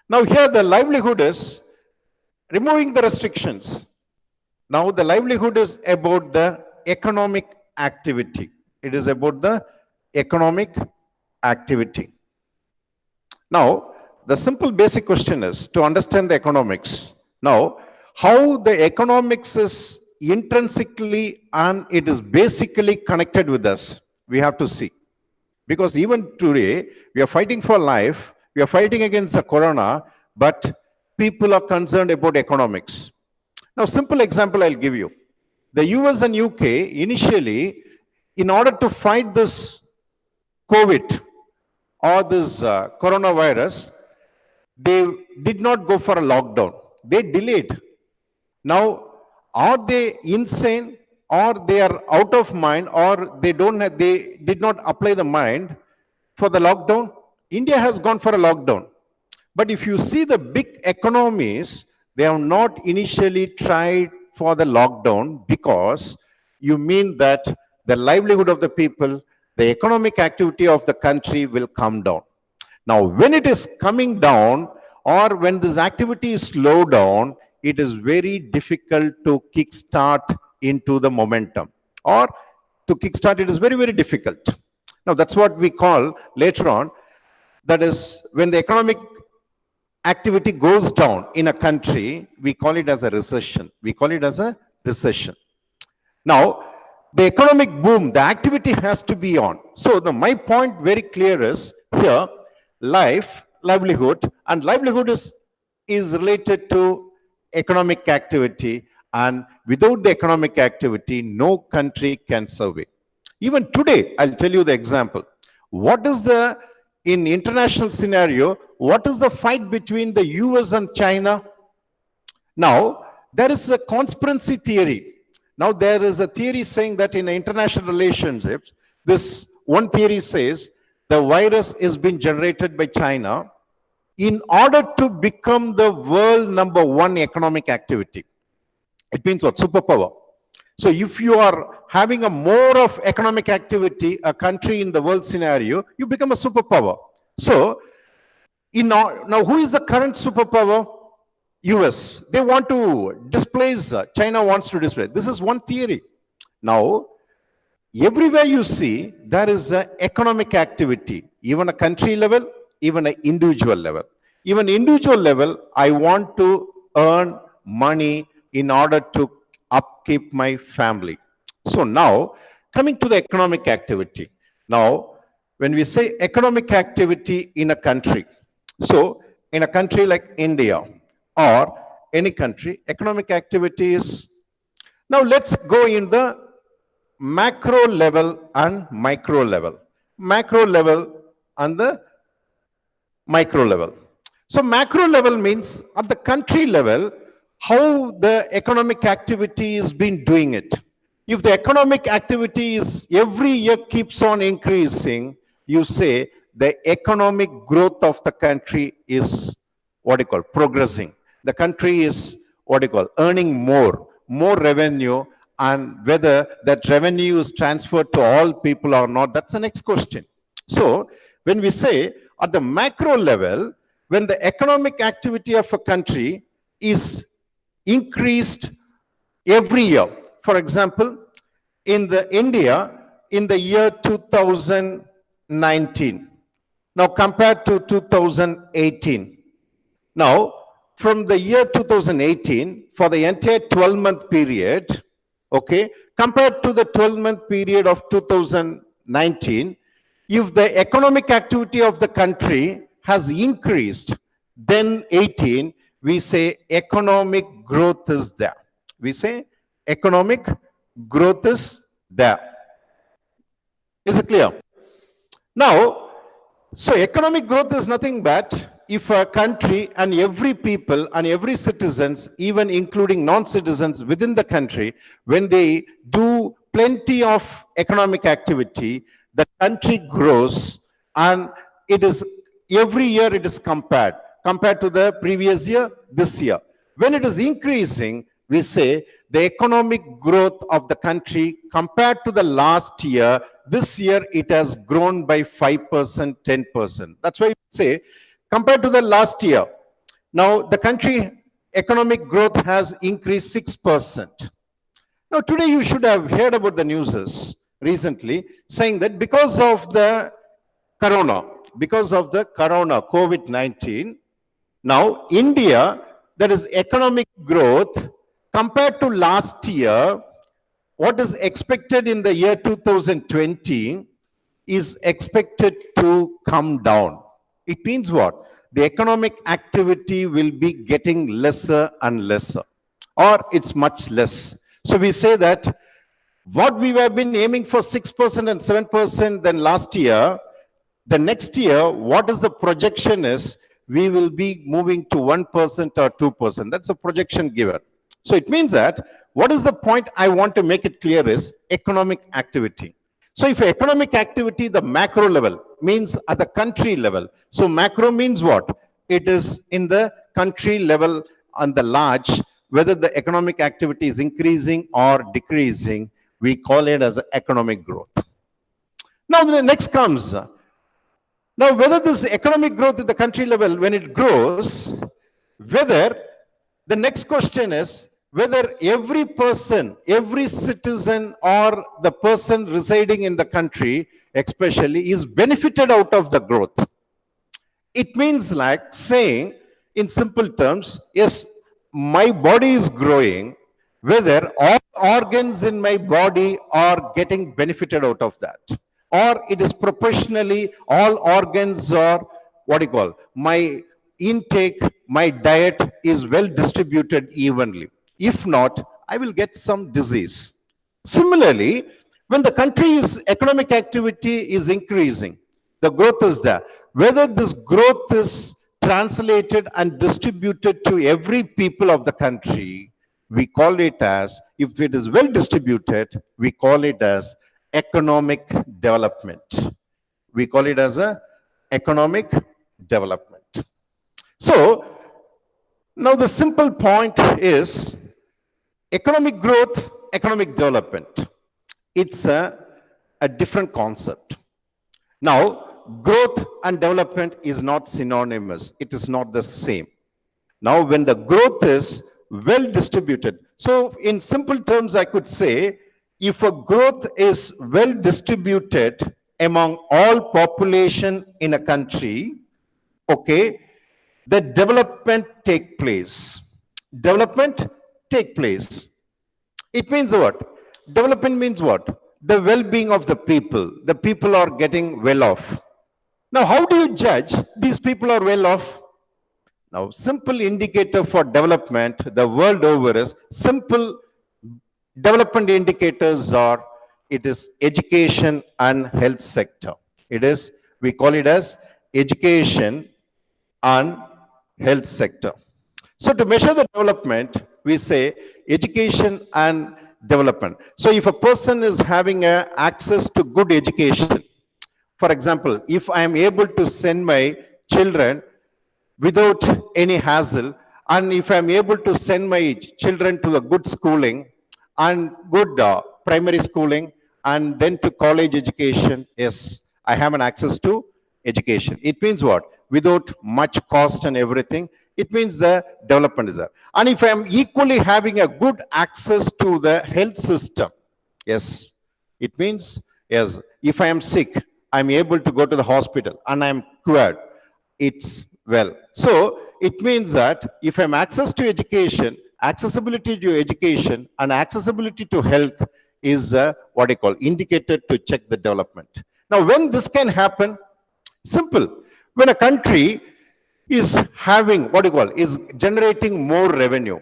Now here the livelihood is removing the restrictions. Now the livelihood is about the economic activity. It is about the economic activity. Now, the simple basic question is to understand the economics. Now, how the economics is intrinsically and it is basically connected with us, we have to see. Because even today, we are fighting for life, we are fighting against the corona, but people are concerned about economics. Now, simple example I'll give you. The US and UK initially, in order to fight this COVID or this coronavirus, they did not go for a lockdown. They delayed. Now, are they insane or they are out of mind or they did not apply the mind for the lockdown? India has gone for a lockdown. But if you see the big economies, they have not initially tried for the lockdown because you mean that the livelihood of the people, the economic activity of the country will come down. Now, when it is coming down or when this activity is slowed down, it is very difficult to kickstart into the momentum. Or to kickstart, it is very, very difficult. Now, that's what we call later on, that is, when the economic activity goes down in a country, we call it as a recession. We call it as a recession. Now, the economic boom, the activity has to be on. So, my point very clear is here, livelihood, and livelihood is related to economic activity, and without the economic activity, no country can survive. Even today, I'll tell you the example. What is in international scenario, what is the fight between the US and China? Now, there is a conspiracy theory. Now, there is a theory saying that in international relationships, this one theory says the virus is being generated by China in order to become the world #1 economic activity. It means what? Superpower. So if you are having a more of economic activity, a country in the world scenario, you become a superpower. So now who is the current superpower? US. They want to displace, China wants to displace. This is one theory. Now, everywhere you see, there is an economic activity, even a country level, even an individual level. Even individual level, I want to earn money in order to upkeep my family. So now, coming to the economic activity. Now, when we say economic activity in a country, so in a country like India or any country, economic activity is, now let's go in the macro level and micro level. Macro level and the micro level. So macro level means at the country level, how the economic activity is been doing it. If the economic activity is every year keeps on increasing, you say the economic growth of the country is what you call progressing. The country is what you call earning more revenue, and whether that revenue is transferred to all people or not, that's the next question. So when we say at the macro level, when the economic activity of a country is increased every year, for example, in the India, in the year 2019, now compared to 2018, now from the year 2018 for the entire 12-month period, okay, compared to the 12-month period of 2019, if the economic activity of the country has increased, then 18, we say economic growth is there. We say economic growth is there. Is it clear? Now, so economic growth is nothing but if a country and every people and every citizens, even including non-citizens within the country, when they do plenty of economic activity, the country grows, and it is every year it is compared to the previous year, this year. When it is increasing, we say the economic growth of the country compared to the last year, this year it has grown by 5%, 10%. That's why we say compared to the last year, Now, the country economic growth has increased 6%. Now, today you should have heard about the news recently saying that corona, because of the corona, COVID-19, now India, that is economic growth compared to last year, what is expected in the year 2020 is expected to come down. It means what? The economic activity will be getting lesser and lesser, or it's much less. So we say that what we have been aiming for 6% and 7% than last year, the next year, what is the projection is, we will be moving to 1% or 2%. That's a projection given. So it means that, what is the point I want to make it clear is economic activity. So if economic activity, the macro level means at the country level. So macro means what? It is in the country level on the large, whether the economic activity is increasing or decreasing, we call it as economic growth. Now the next comes, now whether this economic growth at the country level, when it grows, whether the next question is, whether every person, every citizen or the person residing in the country especially is benefited out of the growth. It means like saying in simple terms, yes, my body is growing, whether all organs in my body are getting benefited out of that, or it is proportionally all organs are, my intake, my diet is well distributed evenly. If not, I will get some disease. Similarly, when the country's economic activity is increasing, the growth is there. Whether this growth is translated and distributed to every people of the country, we call it as, if it is well distributed, we call it as economic development. We call it as a economic development. So, now the simple point is, economic growth, economic development. It's a different concept. Now, growth and development is not synonymous. It is not the same. Now, when the growth is well distributed, so in simple terms, I could say, if a growth is well distributed among all population in a country, okay, the development take place. Development take place. It means what? Development means what? The well-being of the people. The people are getting well off. Now, how do you judge these people are well off? Now, simple indicator for development the world over is simple development indicators are, it is education and health sector. It is, we call it as education and health sector. So to measure the development, we say education and development. So if a person is having access to good education, for example, if I am able to send my children without any hassle, and if I am able to send my children to a good schooling and good primary schooling and then to college education, yes, I have an access to education. It means what? Without much cost and everything, it means the development is there. And if I am equally having a good access to the health system, yes, it means, yes, if I am sick, I'm able to go to the hospital and I'm cured, it's well. So it means that if I'm access to education, accessibility to education and accessibility to health is what I call indicator to check the development. Now, when this can happen, simple. When a country is having, is generating more revenue.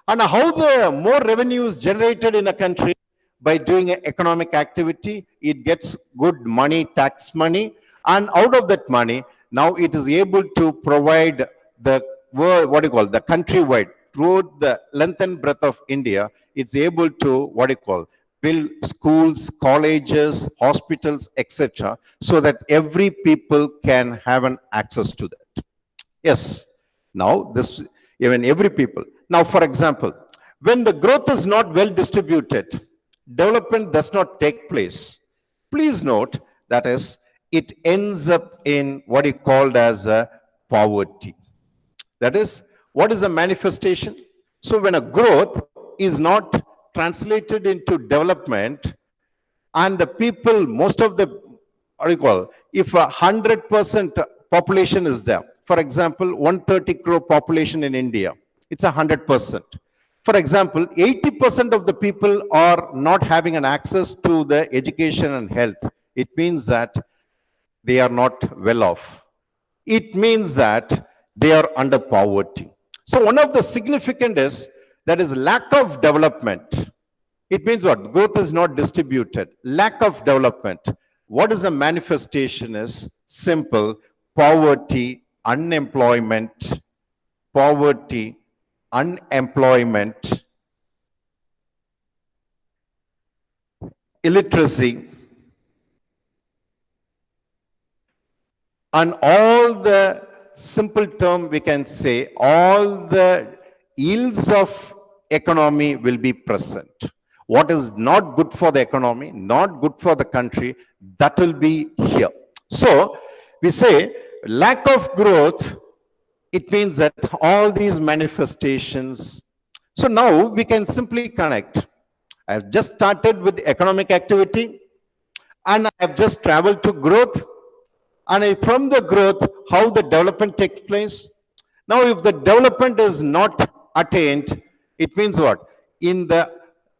And how the more revenue is generated in a country? By doing economic activity, it gets good money, tax money, and out of that money, now it is able to provide the the countrywide, throughout the length and breadth of India, it's able to, build schools, colleges, hospitals, etc., so that every people can have an access to that. Yes. Now, this, even every people. Now, for example, when the growth is not well distributed, development does not take place. Please note, that is, it ends up in what is called as poverty. That is, What is the manifestation? So when a growth is not translated into development, and the people, most of the, what do you call, if 100% population is there, for example, 130 crore population in India, it's 100%. For example, 80% of the people are not having an access to the education and health. It means that they are not well off. It means that they are under poverty. So one of the significant is that is lack of development. It means what? Growth is not distributed. Lack of development. What is the manifestation is simple: poverty, unemployment, poverty, unemployment, illiteracy, and all the simple term we can say, all the ills of economy will be present. What is not good for the economy, not good for the country, that will be here. So we say lack of growth, it means that all these manifestations. So now we can simply connect. I've just started with economic activity, and I've just traveled to growth, and from the growth, how the development takes place. Now, if the development is not attained, it means what? In the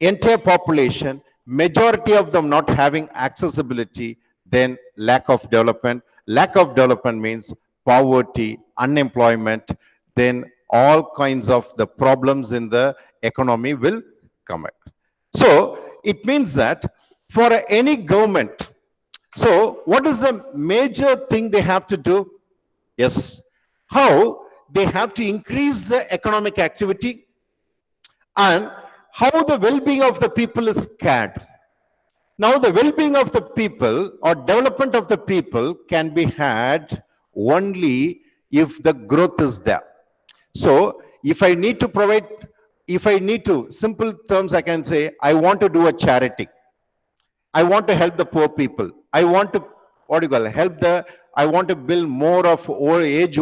entire population, majority of them not having accessibility, then lack of development. Lack of development means poverty, unemployment, then all kinds of the problems in the economy will come out. So it means that for any government, so what is the major thing they have to do? Yes, how they have to increase the economic activity, and how the well-being of the people is cared. Now the well-being of the people or development of the people can be had only if the growth is there. So if I need to provide, if I need to, simple terms I can say, I want to do a charity. I want to help the poor people. I want to, what do you call it, help the, I want to build more of old age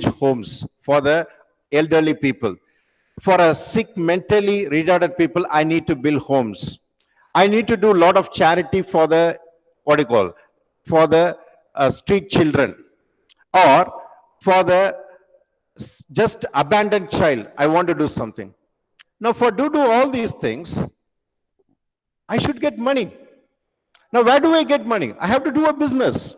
homes for the elderly people. For a sick, mentally retarded people, I need to build homes. I need to do a lot of charity for the, what do you call, for the street children, or for the just abandoned child. I want to do something. Now, for do all these things, I should get money. Now, where do I get money? I have to do a business.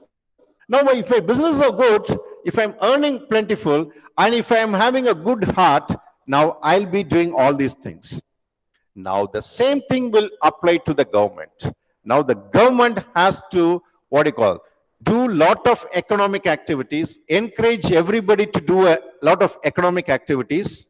Now, if my business is good, if I'm earning plentiful, and if I'm having a good heart, now I'll be doing all these things. Now, the same thing will apply to the government. Now, the government has to, what do you call, do lot of economic activities, encourage everybody to do a lot of economic activities.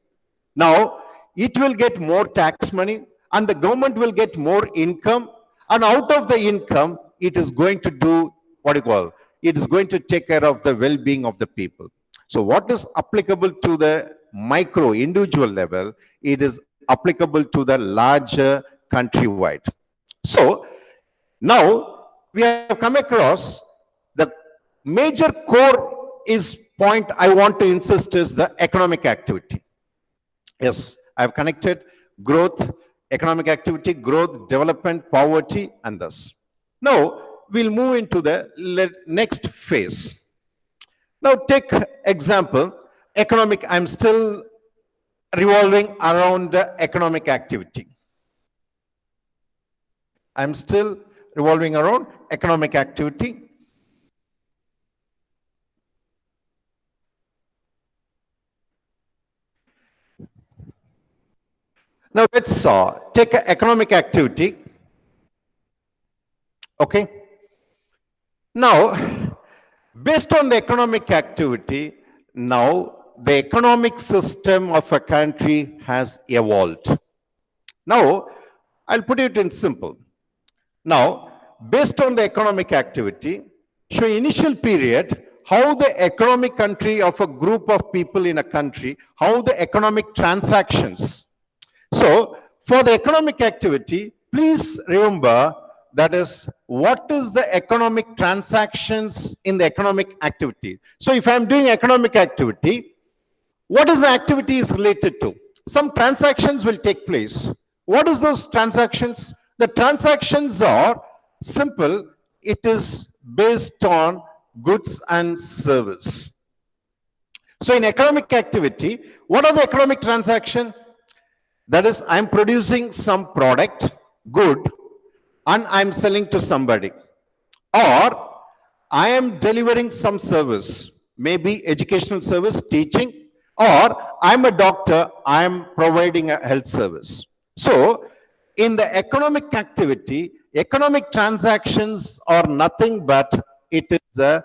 Now, it will get more tax money, and the government will get more income, and out of the income, it is going to do, what do you call, it is going to take care of the well-being of the people. So what is applicable to the micro individual level, it is applicable to the larger countrywide. So now we have come across the major core is point I want to insist is the economic activity. Yes, I have connected growth, economic activity, growth, development, poverty, and thus. Now we'll move into the next phase. Now take example, economic, I'm still revolving around the economic activity. I'm still revolving around economic activity. Now let's take economic activity. Okay. Now, based on the economic activity, now the economic system of a country has evolved. Now, I'll put it in simple. Now, based on the economic activity, show initial period, how the economic country of a group of people in a country, how the economic transactions. So, for the economic activity, please remember that is, what is the economic transactions in the economic activity? So if I'm doing economic activity, What is the activity is related to? Some transactions will take place. What is those transactions? The transactions are simple. It is based on goods and service. So in economic activity, what are the economic transaction? That is, I'm producing some product, good, and I'm selling to somebody. Or I am delivering some service, maybe educational service, teaching, or I'm a doctor, I'm providing a health service. So in the economic activity, economic transactions are nothing but it is a,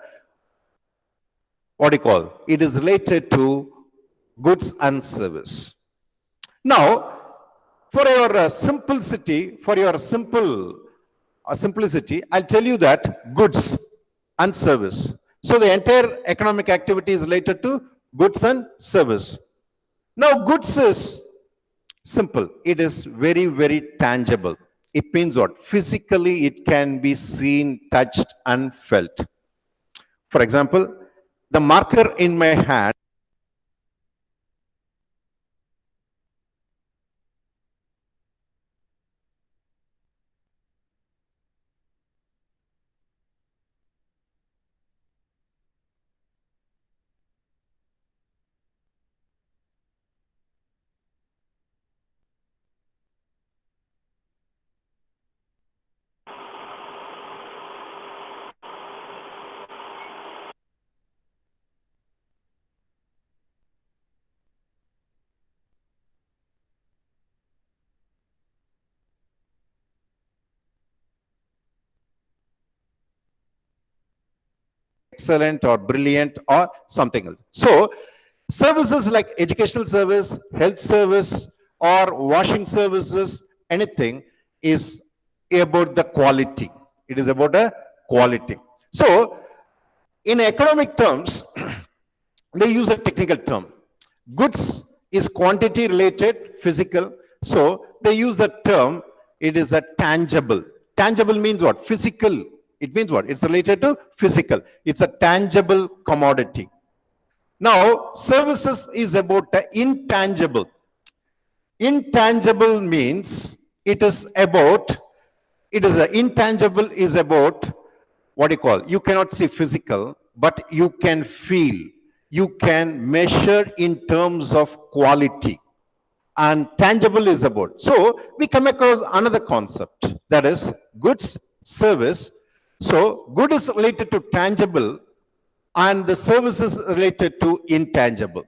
what do you call? It is related to goods and service. Now, for your simplicity, simplicity, I'll tell you that goods and service. So the entire economic activity is related to goods and service. Now, goods is simple. It is very, very tangible. It means what? Physically, it can be seen, touched, and felt. For example, the marker in my hand. Excellent or brilliant or something else. So services like educational service, health service, or washing services, anything is about the quality. It is about a quality. So in economic terms, they use a technical term. Goods is quantity related, physical. So they use the term, it is a tangible. Tangible means what? Physical. It means what? It's related to physical. It's a tangible commodity. Now, services is about the intangible. Intangible means it is about, intangible is about, what do you call? You cannot see physical, but you can feel. You can measure in terms of quality. And tangible is about. So we come across another concept, that is goods, service. So good is related to tangible and the service is related to intangible.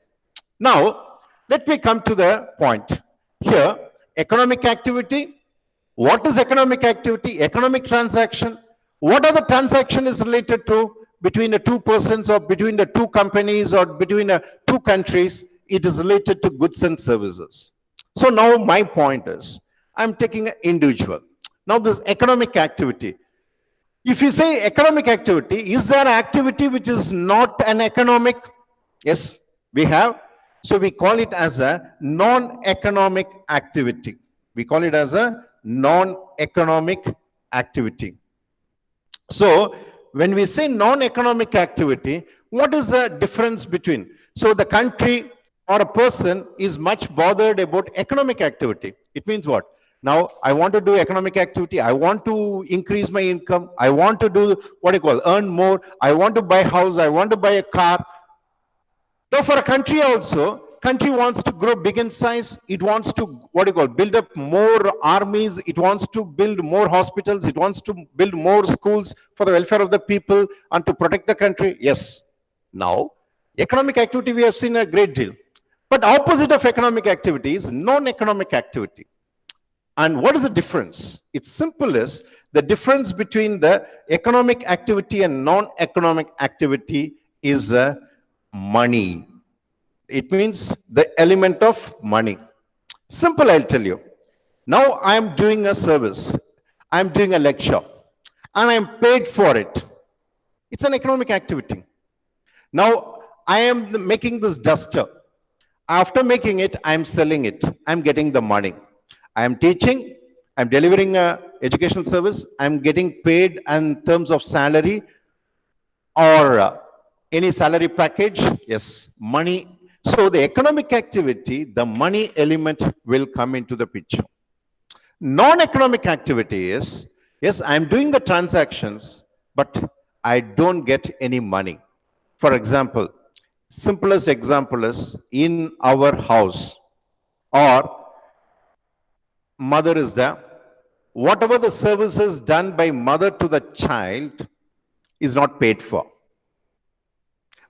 Now, let me come to the point. Here, economic activity. What is economic activity? Economic transaction. What are the transaction is related to between the two persons or between the two companies or between the two countries? It is related to goods and services. So now my point is, I'm taking an individual. Now this economic activity. If you say economic activity, is there an activity which is not an economic? Yes, we have. So we call it as a non-economic activity. We call it as a non-economic activity. So when we say non-economic activity, what is the difference between? So the country or a person is much bothered about economic activity. It means what? Now I want to do economic activity. I want to increase my income. I want to do what do you call, earn more. I want to buy a house. I want to buy a car. Now for a country also, country wants to grow big in size. It wants to, what do you call, build up more armies. It wants to build more hospitals. It wants to build more schools for the welfare of the people and to protect the country. Yes. Now, economic activity we have seen a great deal. But opposite of economic activity is non-economic activity. And what is the difference? It's simple as the difference between the economic activity and non-economic activity is money. It means the element of money. Simple, I'll tell you. Now I'm doing a service. I'm doing a lecture and I'm paid for it. It's an economic activity. Now I am making this duster. After making it, I'm selling it. I'm getting the money. I'm teaching. I'm delivering a educational service. I'm getting paid in terms of salary or any salary package. Yes, money. So the economic activity, the money element will come into the picture. Non-economic activity is, yes, I'm doing the transactions, but I don't get any money. For example, simplest example is in our house, or mother is there. Whatever the services done by mother to the child is not paid for.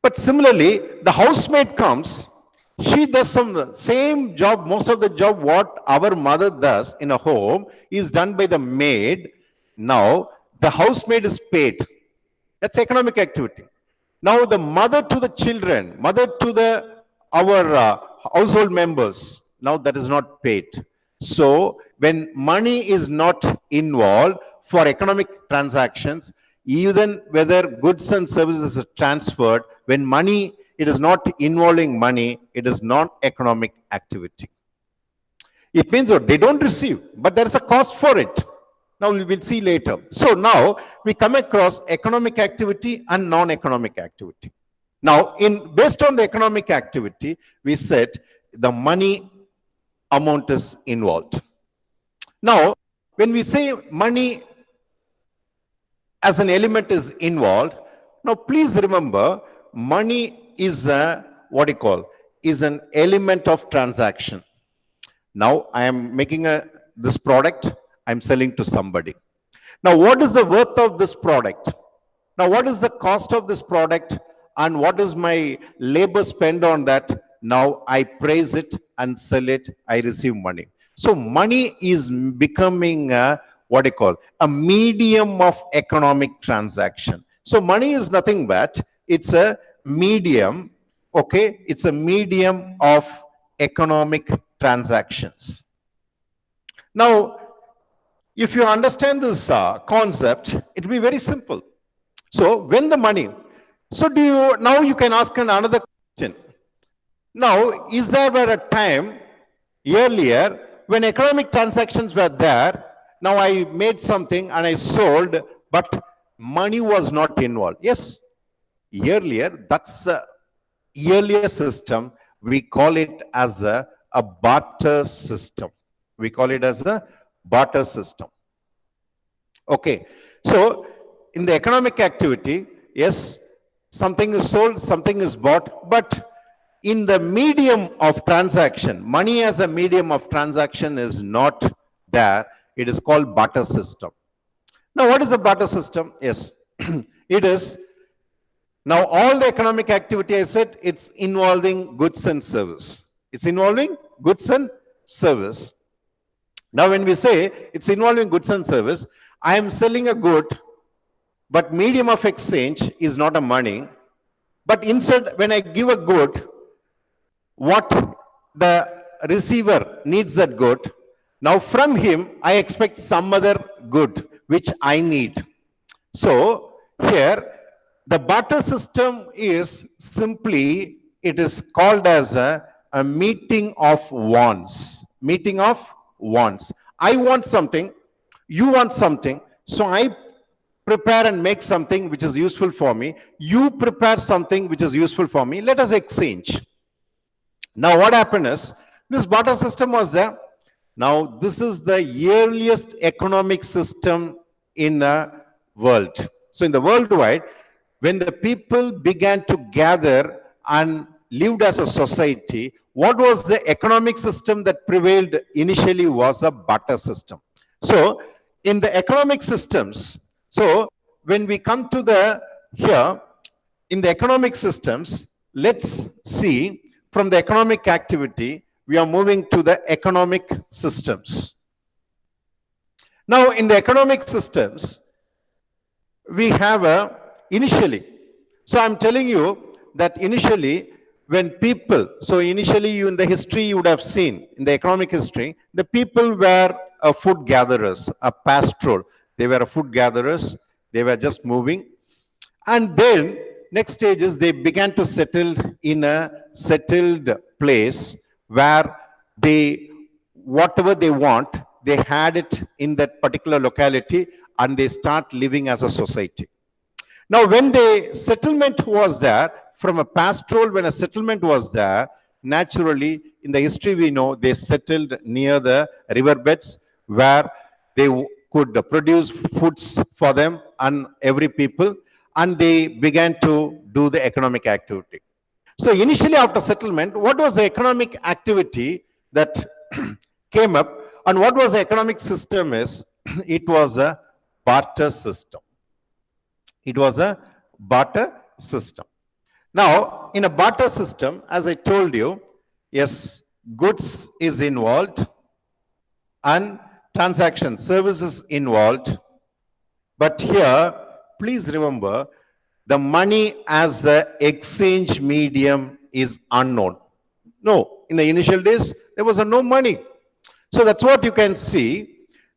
But similarly, the housemaid comes, she does some same job, most of the job what our mother does in a home is done by the maid. Now, the housemaid is paid. That's economic activity. Now, the mother to the children, mother to the our household members, now that is not paid. So, when money is not involved for economic transactions, even whether goods and services are transferred, when money, it is not involving money, it is non-economic activity. It means what? They don't receive, but there is a cost for it. Now we will see later. So now we come across economic activity and non-economic activity. Now, based on the economic activity, we said the money amount is involved. Now, when we say money as an element is involved, now please remember, money is is an element of transaction. Now I am making this product, I'm selling to somebody. Now what is the worth of this product? Now what is the cost of this product and what is my labor spend on that? Now I praise it and sell it, I receive money. So money is becoming a medium of economic transaction. So money is nothing but it's a medium, okay? It's a medium of economic transactions. Now, if you understand this concept, it will be very simple. So when the money, now you can ask another question. Now, is there a time earlier when economic transactions were there, now I made something and I sold, but money was not involved? Yes, earlier, that's the earlier system. We call it as a barter system. We call it as a barter system. Okay, so in the economic activity, yes, something is sold, something is bought, but in the medium of transaction, money as a medium of transaction is not there. It is called barter system. Now, what is a barter system? Yes, it is. Now, all the economic activity, I said, it's involving goods and service. It's involving goods and service. Now, when we say it's involving goods and service, I am selling a good, but medium of exchange is not a money. But instead, when I give a good, what the receiver needs that good, now from him, I expect some other good, which I need. So, here, the barter system is simply, it is called as a meeting of wants. Meeting of wants. I want something, you want something, so I prepare and make something which is useful for me. You prepare something which is useful for me. Let us exchange. Now what happened is, this barter system was there. Now this is the earliest economic system in the world. So in the worldwide, when the people began to gather and lived as a society, what was the economic system that prevailed initially was a barter system. So in the economic systems, so when we come to here, in the economic systems, let's see, from the economic activity, we are moving to the economic systems. Now, in the economic systems, we have initially, so I'm telling you that initially, when people, so initially in the history you would have seen, in the economic history, the people were food gatherers, a pastoral. They were food gatherers, they were just moving. And then, next stages, they began to settle in a settled place where whatever they want, they had it in that particular locality and they start living as a society. Now, when the settlement was there, from a pastoral, when a settlement was there, naturally, in the history we know, they settled near the riverbeds where they could produce foods for them and every people, and they began to do the economic activity. So initially after settlement, what was the economic activity that came up, and what was the economic system is, it was a barter system. It was a barter system. Now, in a barter system, as I told you, yes, goods is involved and transaction services involved. But here, please remember, the money as an exchange medium is unknown. No, in the initial days, there was no money. So that's what you can see.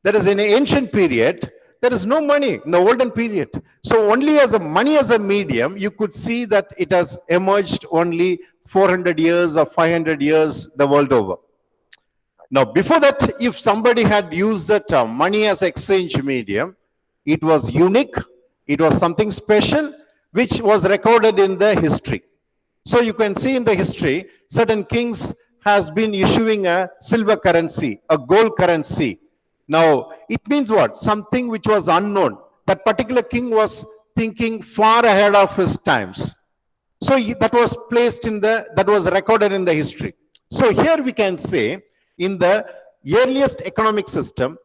That is in an ancient period, there is no money in the olden period. So only as a money as a medium, you could see that it has emerged only 400 years or 500 years the world over. Now, before that, if somebody had used that money as exchange medium, it was unique, it was something special, which was recorded in the history. So you can see in the history, certain kings has been issuing a silver currency, a gold currency. Now, it means what? Something which was unknown. That particular king was thinking far ahead of his times. So that was placed in that was recorded in the history. So here we can say, in the earliest economic system,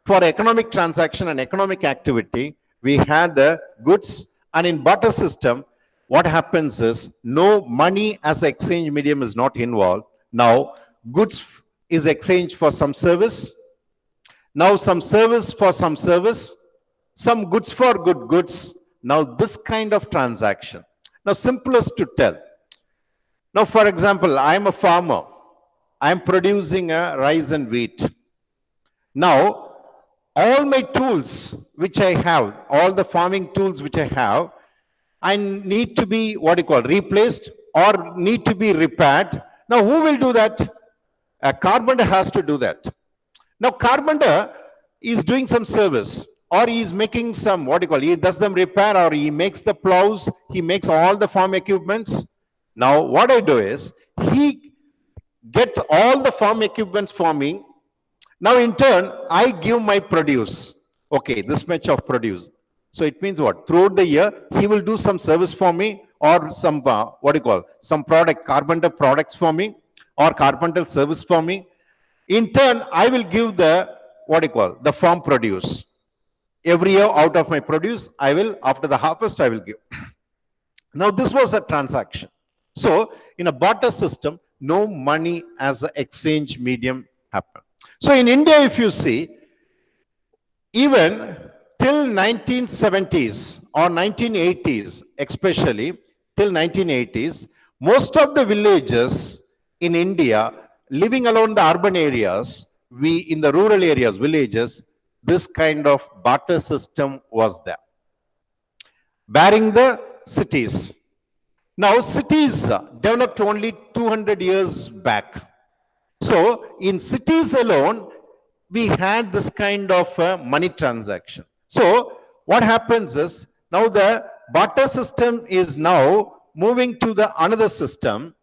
for economic transaction and economic activity, we had the goods, and in barter system, what happens is no money as exchange medium is not involved. Now, goods is exchanged for some service. Now, some service for some service, some goods for good goods. Now, this kind of transaction. Now, simplest to tell. Now, for example, I am a farmer. I am producing a rice and wheat. Now, all my tools which I have, all the farming tools which I have, I need to be replaced or need to be repaired. Now, who will do that? A carpenter has to do that. Now, carpenter is doing some service, or he is making some, he does some repair, or he makes the plows, he makes all the farm equipments. Now, what I do is, he gets all the farm equipments for me. Now, in turn, I give my produce. Okay, this much of produce. So it means what? Throughout the year, he will do some service for me, or some, some product, carpenter products for me, or carpenter service for me. In turn, I will give the, the farm produce. Every year out of my produce, I will, after the harvest, I will give. Now, this was a transaction. So, in a barter system, no money as an exchange medium happened. So, in India, if you see, even till 1970s or 1980s, especially till 1980s, most of the villages in India, living along the urban areas, in the rural areas, villages, this kind of barter system was there. Barring the cities. Now, cities developed only 200 years back. So, in cities alone, we had this kind of money transaction. So, what happens is, now the barter system is now moving to the another system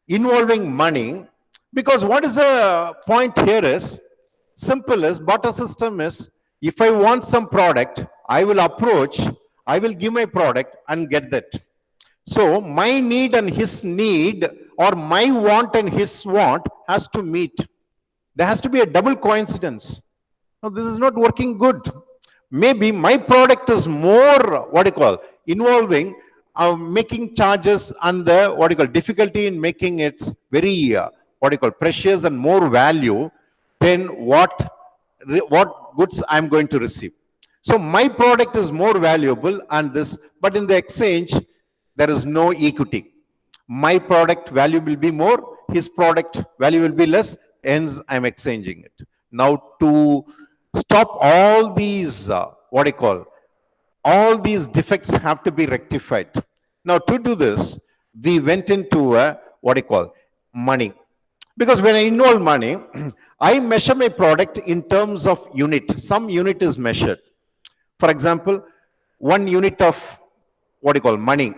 involving money, because what is the point here is, simple as barter system is, if I want some product, I will approach, I will give my product and get that. So my need and his need, or my want and his want, has to meet. There has to be a double coincidence. Now this is not working good. Maybe my product is more, involving making charges and the, difficulty in making it very, precious and more value than what goods I'm going to receive. So my product is more valuable and this, but in the exchange, there is no equity. My product value will be more, his product value will be less, hence I'm exchanging it. Now to stop all these, all these defects have to be rectified. Now to do this, we went into money. Because when I involve money, I measure my product in terms of unit. Some unit is measured. For example, 1 unit of money.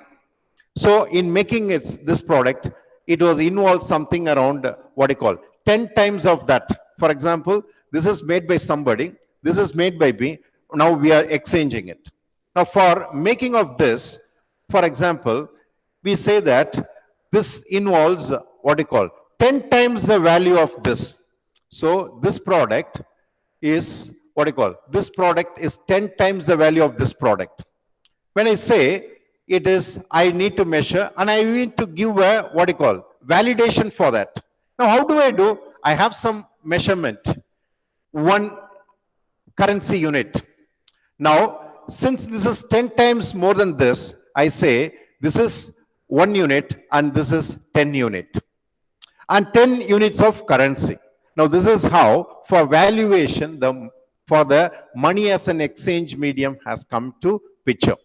So in making this product, it was involved something around what you call 10 times of that. For example, this is made by somebody, this is made by B, now we are exchanging it. Now for making of this, for example, we say that this involves what you call 10 times the value of this. So this product is what you call, this product is 10 times the value of this product. When I say it is, I need to measure and I need to give a what you call validation for that. Now how do I do? I have some measurement, one currency unit. Now since this is 10 times more than this, I say this is 1 unit and this is 10 unit and 10 units of currency. Now this is how for valuation for the money as an exchange medium has come to picture.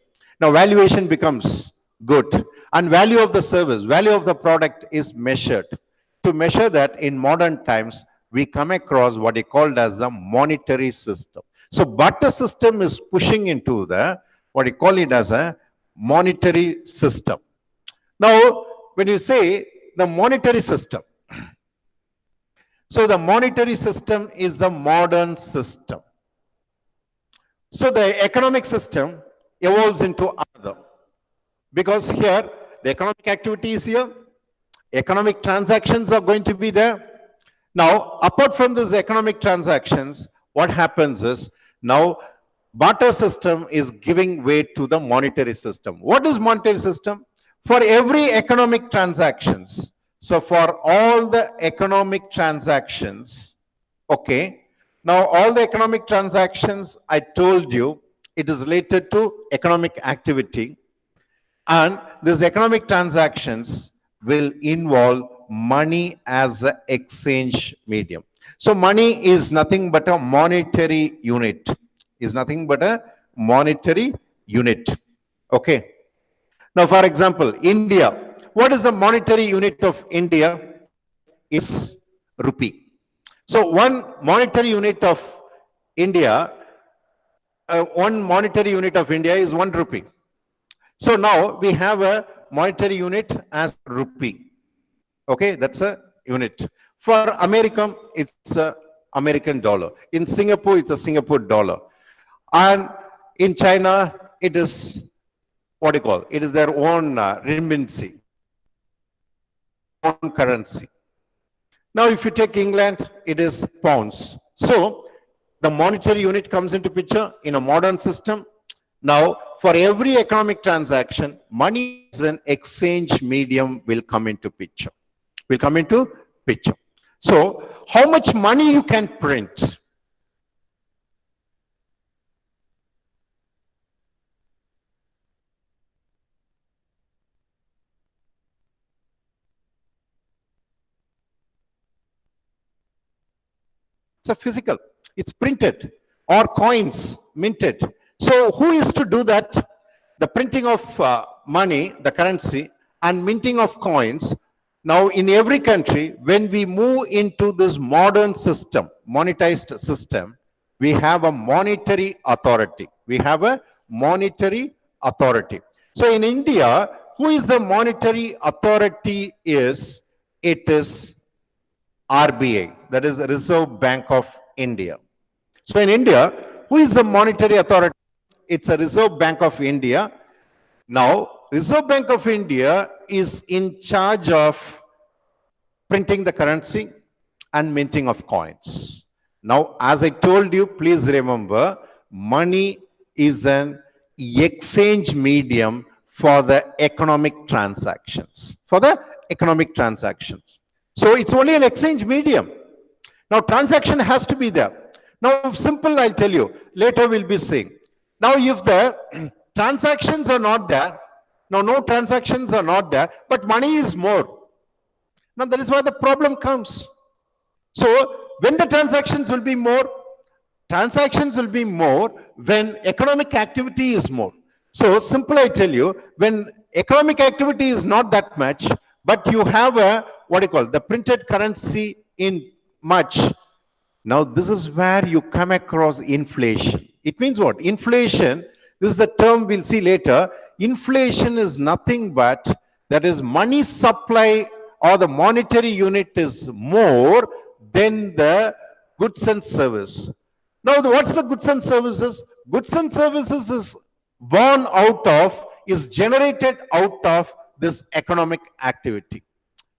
Now valuation becomes good and value of the service, value of the product is measured. To measure that in modern times, we come across what is called as the monetary system. So barter system is pushing into the, what you call it as a monetary system. Now, when you say the monetary system, so the monetary system is the modern system. So the economic system evolves into another. Because here, the economic activity is here, economic transactions are going to be there. Now, apart from these economic transactions, what happens is, now barter system is giving way to the monetary system. What is monetary system? For every economic transactions, so for all the economic transactions, okay, now all the economic transactions, I told you, it is related to economic activity, and these economic transactions will involve money as an exchange medium. So money is nothing but a monetary unit, okay. Now for example, India, what is the monetary unit of India? Is rupee. So one monetary unit of India is 1 rupee. So now we have a monetary unit as rupee. Okay, that's a unit. For America, it's a American dollar. In Singapore, it's a Singapore dollar. And in China, it is what do you call? It is their own renminbi, own currency. Now, if you take England, it is pounds. So the monetary unit comes into picture in a modern system. Now, for every economic transaction, money as an exchange medium will come into picture. So, how much money you can print? It's a physical, it's printed, or coins minted. So who is to do that? The printing of money, the currency, and minting of coins. Now in every country, when we move into this modern system, monetized system, we have a monetary authority. So in India, who is the monetary authority is? It is RBI, that is Reserve Bank of India. So in India, who is the monetary authority? It's a Reserve Bank of India. Now, Reserve Bank of India is in charge of printing the currency and minting of coins. Now, as I told you, please remember, money is an exchange medium for the economic transactions. So it's only an exchange medium. Now transaction has to be there. Now simple, I'll tell you, later we'll be seeing. Now if the transactions are not there, now no transactions are not there, but money is more. Now that is where the problem comes. So when the transactions will be more? Transactions will be more when economic activity is more. So simple, I tell you, when economic activity is not that much, but you have a, what do you call, the printed currency in much. Now this is where you come across inflation. It means what? Inflation, this is the term we'll see later. Inflation is nothing but, that is money supply or the monetary unit is more than the goods and service. Now, what's the goods and services? Goods and services is born out of, is generated out of this economic activity.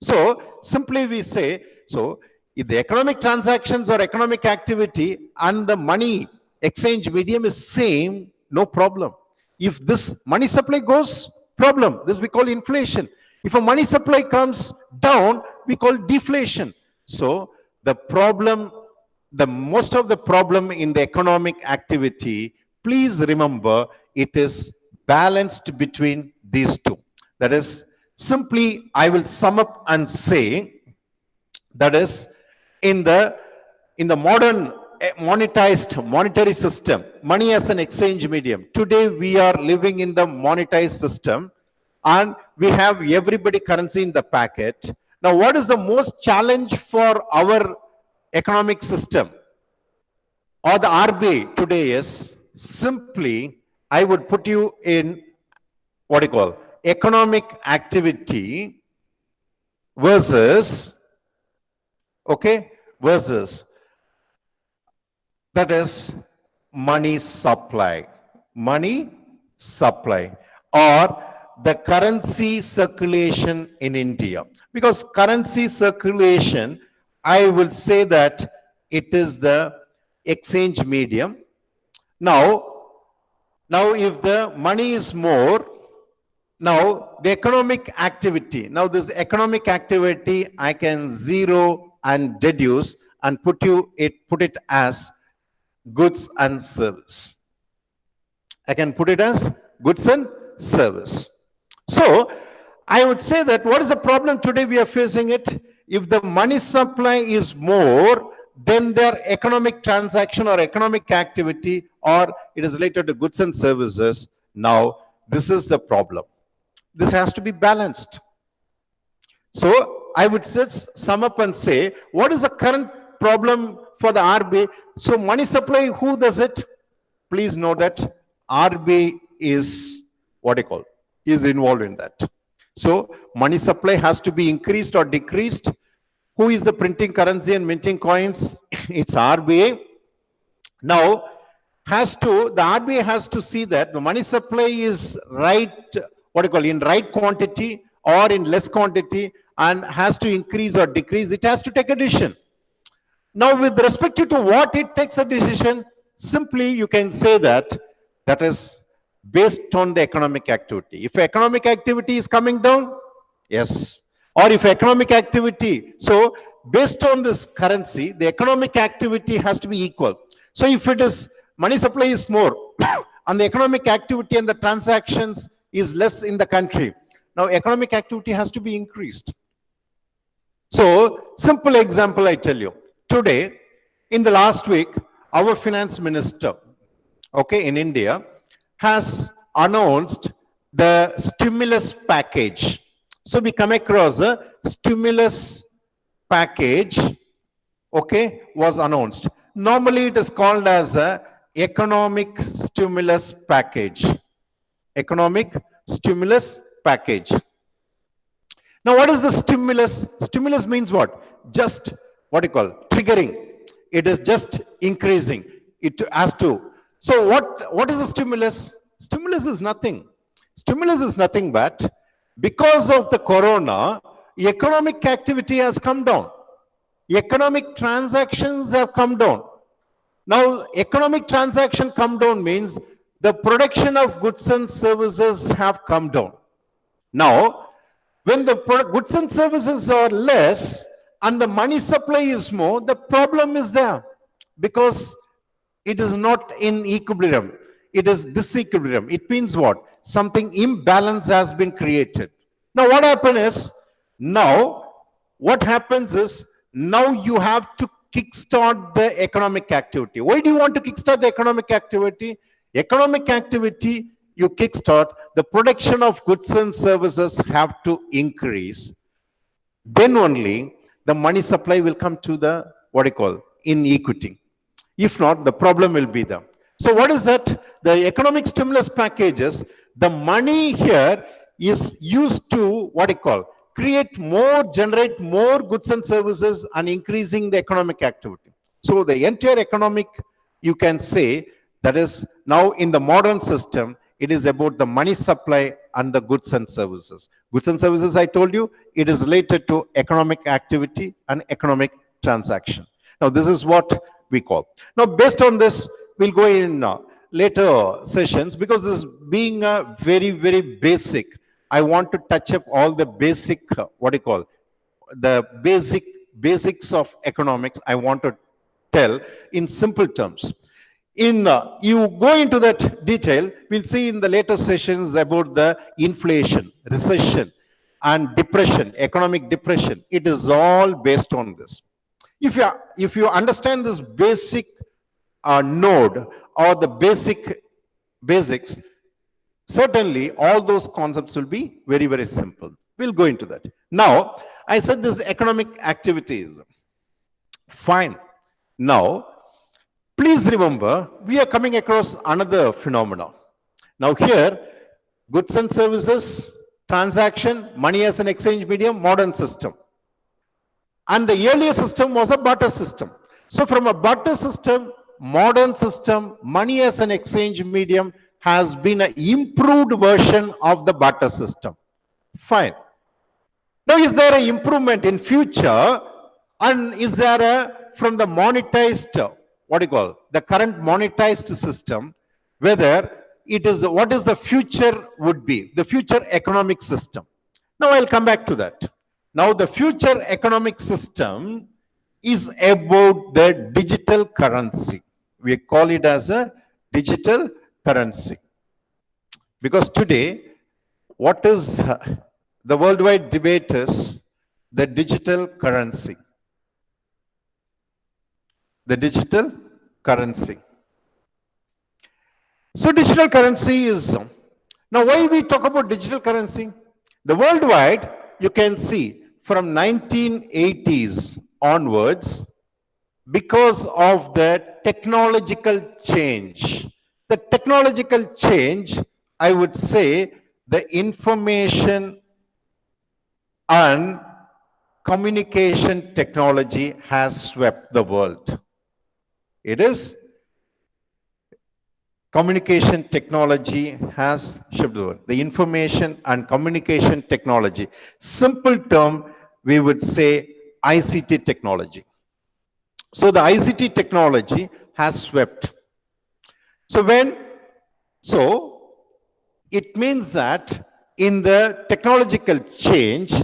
So, simply we say, so if the economic transactions or economic activity and the money exchange medium is same, no problem. If this money supply goes, problem. This we call inflation. If a money supply comes down, we call deflation. So the problem, the most of the problem in the economic activity, please remember it is balanced between these two. That is, simply I will sum up and say, that is, in the modern monetized monetary system, money as an exchange medium. Today we are living in the monetized system and we have everybody currency in the packet. Now what is the most challenge for our economic system or the RBI today is simply, I would put you in what you call economic activity versus, okay, versus, that is money supply, or the currency circulation in India. Because currency circulation, I will say that it is the exchange medium. Now if the money is more, now the economic activity, now this economic activity I can zero and deduce and put it as goods and service. I can put it as goods and service. So I would say that what is the problem today we are facing it? If the money supply is more, then their economic transaction or economic activity, or it is related to goods and services. Now this is the problem. This has to be balanced. So I would just sum up and say, what is the current problem for the RBI? So money supply, who does it? Please know that RBI is what I call, is involved in that. So money supply has to be increased or decreased. Who is the printing currency and minting coins? It's RBI. Now the RBI has to see that the money supply is right, what I call, in right quantity or in less quantity, and has to increase or decrease. It has to take a decision. Now with respect to what it takes a decision, simply you can say that that is based on the economic activity. If economic activity is coming down, yes. Or if economic activity, so based on this currency, the economic activity has to be equal. So if it is money supply is more and the economic activity and the transactions is less in the country, now economic activity has to be increased. So simple example I tell you. Today, in the last week, our finance minister, okay, in India, has announced the stimulus package. So we come across a stimulus package, okay, was announced. Normally it is called as a economic stimulus package. Economic stimulus package. Now what is the stimulus? Stimulus means what? Just what you call triggering. It is just increasing. It has to. So what is the stimulus? Stimulus is nothing. Stimulus is nothing but because of the corona, economic activity has come down. Economic transactions have come down. Now economic transaction come down means the production of goods and services have come down. Now when the goods and services are less and the money supply is more, the problem is there because it is not in equilibrium. It is disequilibrium. It means what? Something imbalance has been created. Now what happens is, now you have to kickstart the economic activity. Why do you want to kickstart the economic activity? Economic activity, you kickstart, the production of goods and services have to increase. Then only the money supply will come to the, what I call, inequity. If not, the problem will be there. So what is that? The economic stimulus packages, the money here is used to, what I call, create more, generate more goods and services and increasing the economic activity. So the entire economic, you can say, that is now in the modern system, it is about the money supply and the goods and services. Goods and services, I told you, it is related to economic activity and economic transaction. Now, this is what we call. Now, based on this, we'll go in later sessions, because this being a very, very basic, I want to touch up all the basic, the basics of economics. I want to tell in simple terms. You go into that detail, we'll see in the later sessions about the inflation, recession, and depression, economic depression. It is all based on this. If you understand this basic node or the basics, certainly all those concepts will be very, very simple. We'll go into that. Now, I said this economic activities. Fine. Now, please remember, we are coming across another phenomena. Now here, goods and services, transaction, money as an exchange medium, modern system. And the earlier system was a barter system. So from a barter system, modern system, money as an exchange medium has been an improved version of the barter system. Fine. Now, is there an improvement in future? And is there from the monetized, the current monetized system, whether it is, what is the future would be, the future economic system? Now, I'll come back to that. Now, the future economic system is about the digital currency. We call it as a digital currency. Because today, what is the worldwide debate is the digital currency. The digital currency. So digital currency is, now why we talk about digital currency? The worldwide, you can see from 1980s onwards, because of the technological change. The technological change, I would say, the information and communication technology has swept the world. It is communication technology has swept the world. The information and communication technology. Simple term, we would say ICT technology. So the ICT technology has swept. So it means that in the technological change,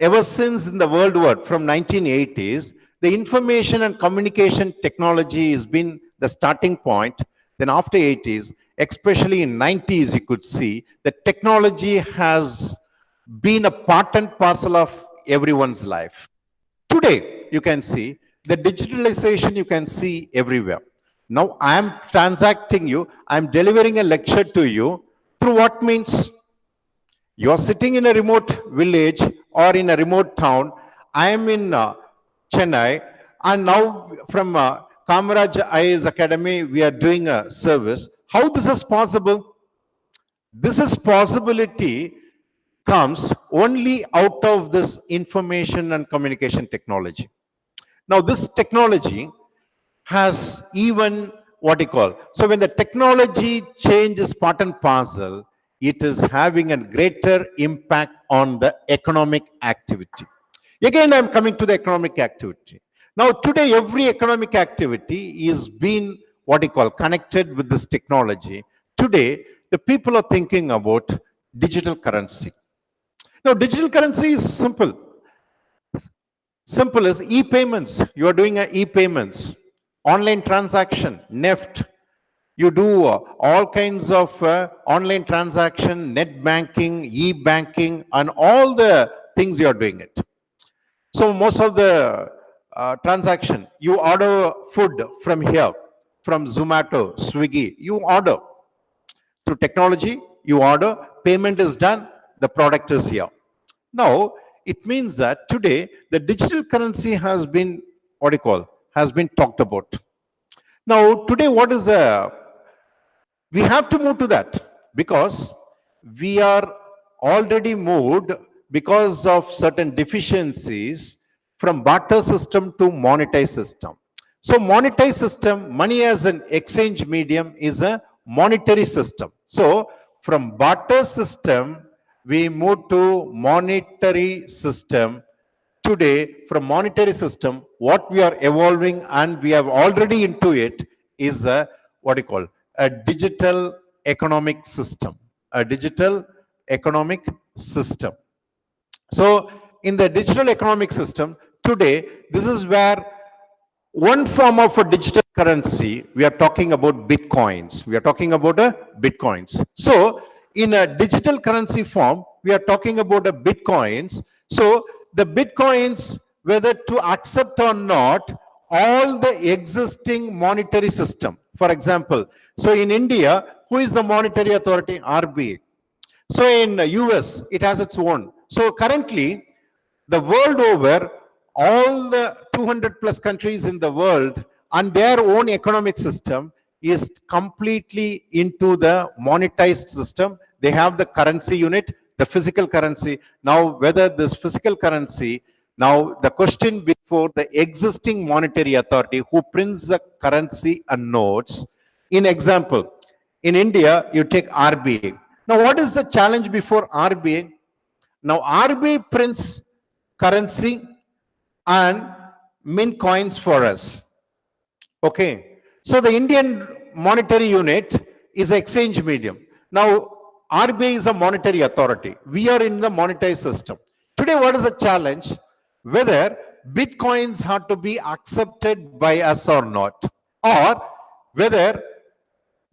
ever since in the world war from 1980s, the information and communication technology has been the starting point. Then after 80s, especially in 90s, you could see the technology has been a part and parcel of everyone's life. Today, you can see the digitalization you can see everywhere. Now I am transacting you, I am delivering a lecture to you through what means? You are sitting in a remote village or in a remote town. I am in Chennai, and now from Kamaraj IAS Academy, we are doing a service. How this is possible? This is possibility comes only out of this information and communication technology. Now, this technology has even so when the technology changes part and parcel, it is having a greater impact on the economic activity. Again, I'm coming to the economic activity. Now, today, every economic activity is being connected with this technology. Today, the people are thinking about digital currency. Now, digital currency is simple. Simple as e-payments. You are doing e-payments, online transaction, NEFT. You do all kinds of online transaction, net banking, e-banking, and all the things you are doing it. So most of the transaction, you order food from here, from Zomato, Swiggy, you order. Through technology, you order, payment is done, the product is here. Now, it means that today, the digital currency has been, has been talked about. Now, today, we have to move to that, because we are already moved because of certain deficiencies from barter system to monetized system. So monetized system, money as an exchange medium is a monetary system. So from barter system, we move to monetary system. Today, from monetary system, what we are evolving and we have already into it is a, what you call, a digital economic system, a digital economic system. So in the digital economic system, today, this is where one form of a digital currency, we are talking about bitcoins. We are talking about a bitcoins. So in a digital currency form, we are talking about a bitcoins. So the bitcoins, whether to accept or not, all the existing monetary system. For example, so in India, who is the monetary authority? RBI. So in the US, it has its own. So currently, the world over, all the 200 plus countries in the world and their own economic system is completely into the monetized system. They have the currency unit, the physical currency. Now, whether this physical currency, now the question before the existing monetary authority who prints the currency and notes, in example, in India, you take RBI. Now, what is the challenge before RBI? Now, RBI prints currency and mint coins for us. Okay. So, the Indian monetary unit is exchange medium. Now, RBI is a monetary authority. We are in the monetary system. Today, what is the challenge? Whether bitcoins have to be accepted by us or not, or whether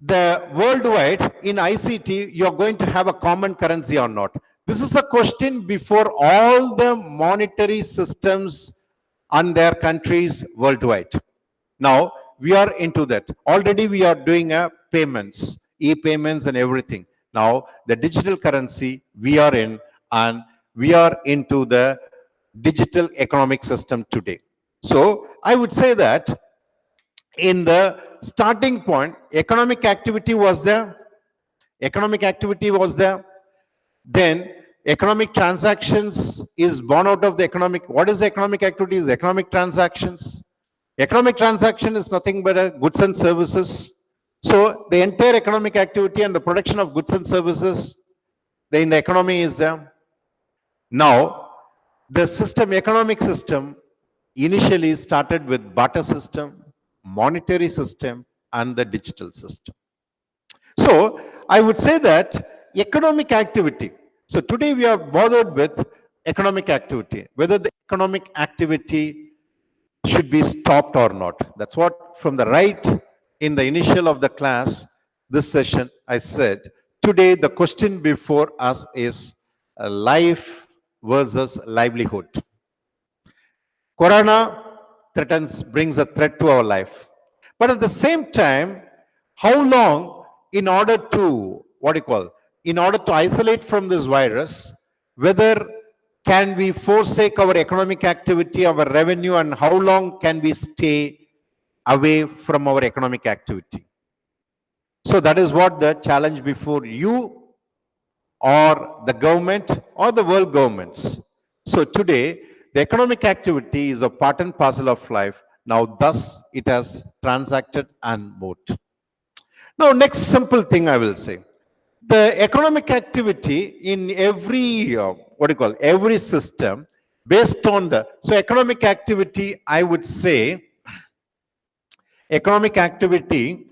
the worldwide in ICT, you're going to have a common currency or not. This is a question before all the monetary systems and their countries worldwide. Now, we are into that. Already we are doing payments, e-payments and everything. Now, the digital currency we are in, and we are into the digital economic system today. So, I would say that in the starting point, economic activity was there. Economic activity was there. Then economic transactions is born out of the economic. What is the economic activity? Is economic transactions. Economic transaction is nothing but a goods and services. So the entire economic activity and the production of goods and services, in the economy is there. Now, the system, economic system, initially started with barter system, monetary system, and the digital system. So I would say that economic activity. So today we are bothered with economic activity, whether the economic activity should be stopped or not. That's what from the right in the initial of the class, this session, I said, today the question before us is life versus livelihood. Corona brings a threat to our life. But at the same time, how long in order to, what do you call, in order to isolate from this virus, whether can we forsake our economic activity, our revenue, and how long can we stay away from our economic activity? So that is what the challenge before you or the government or the world governments. So today, the economic activity is a part and parcel of life. Now, thus, it has transacted and moved. Now, next simple thing I will say. The economic activity in every, what do you call, every system based on the, so economic activity, I would say, economic activity,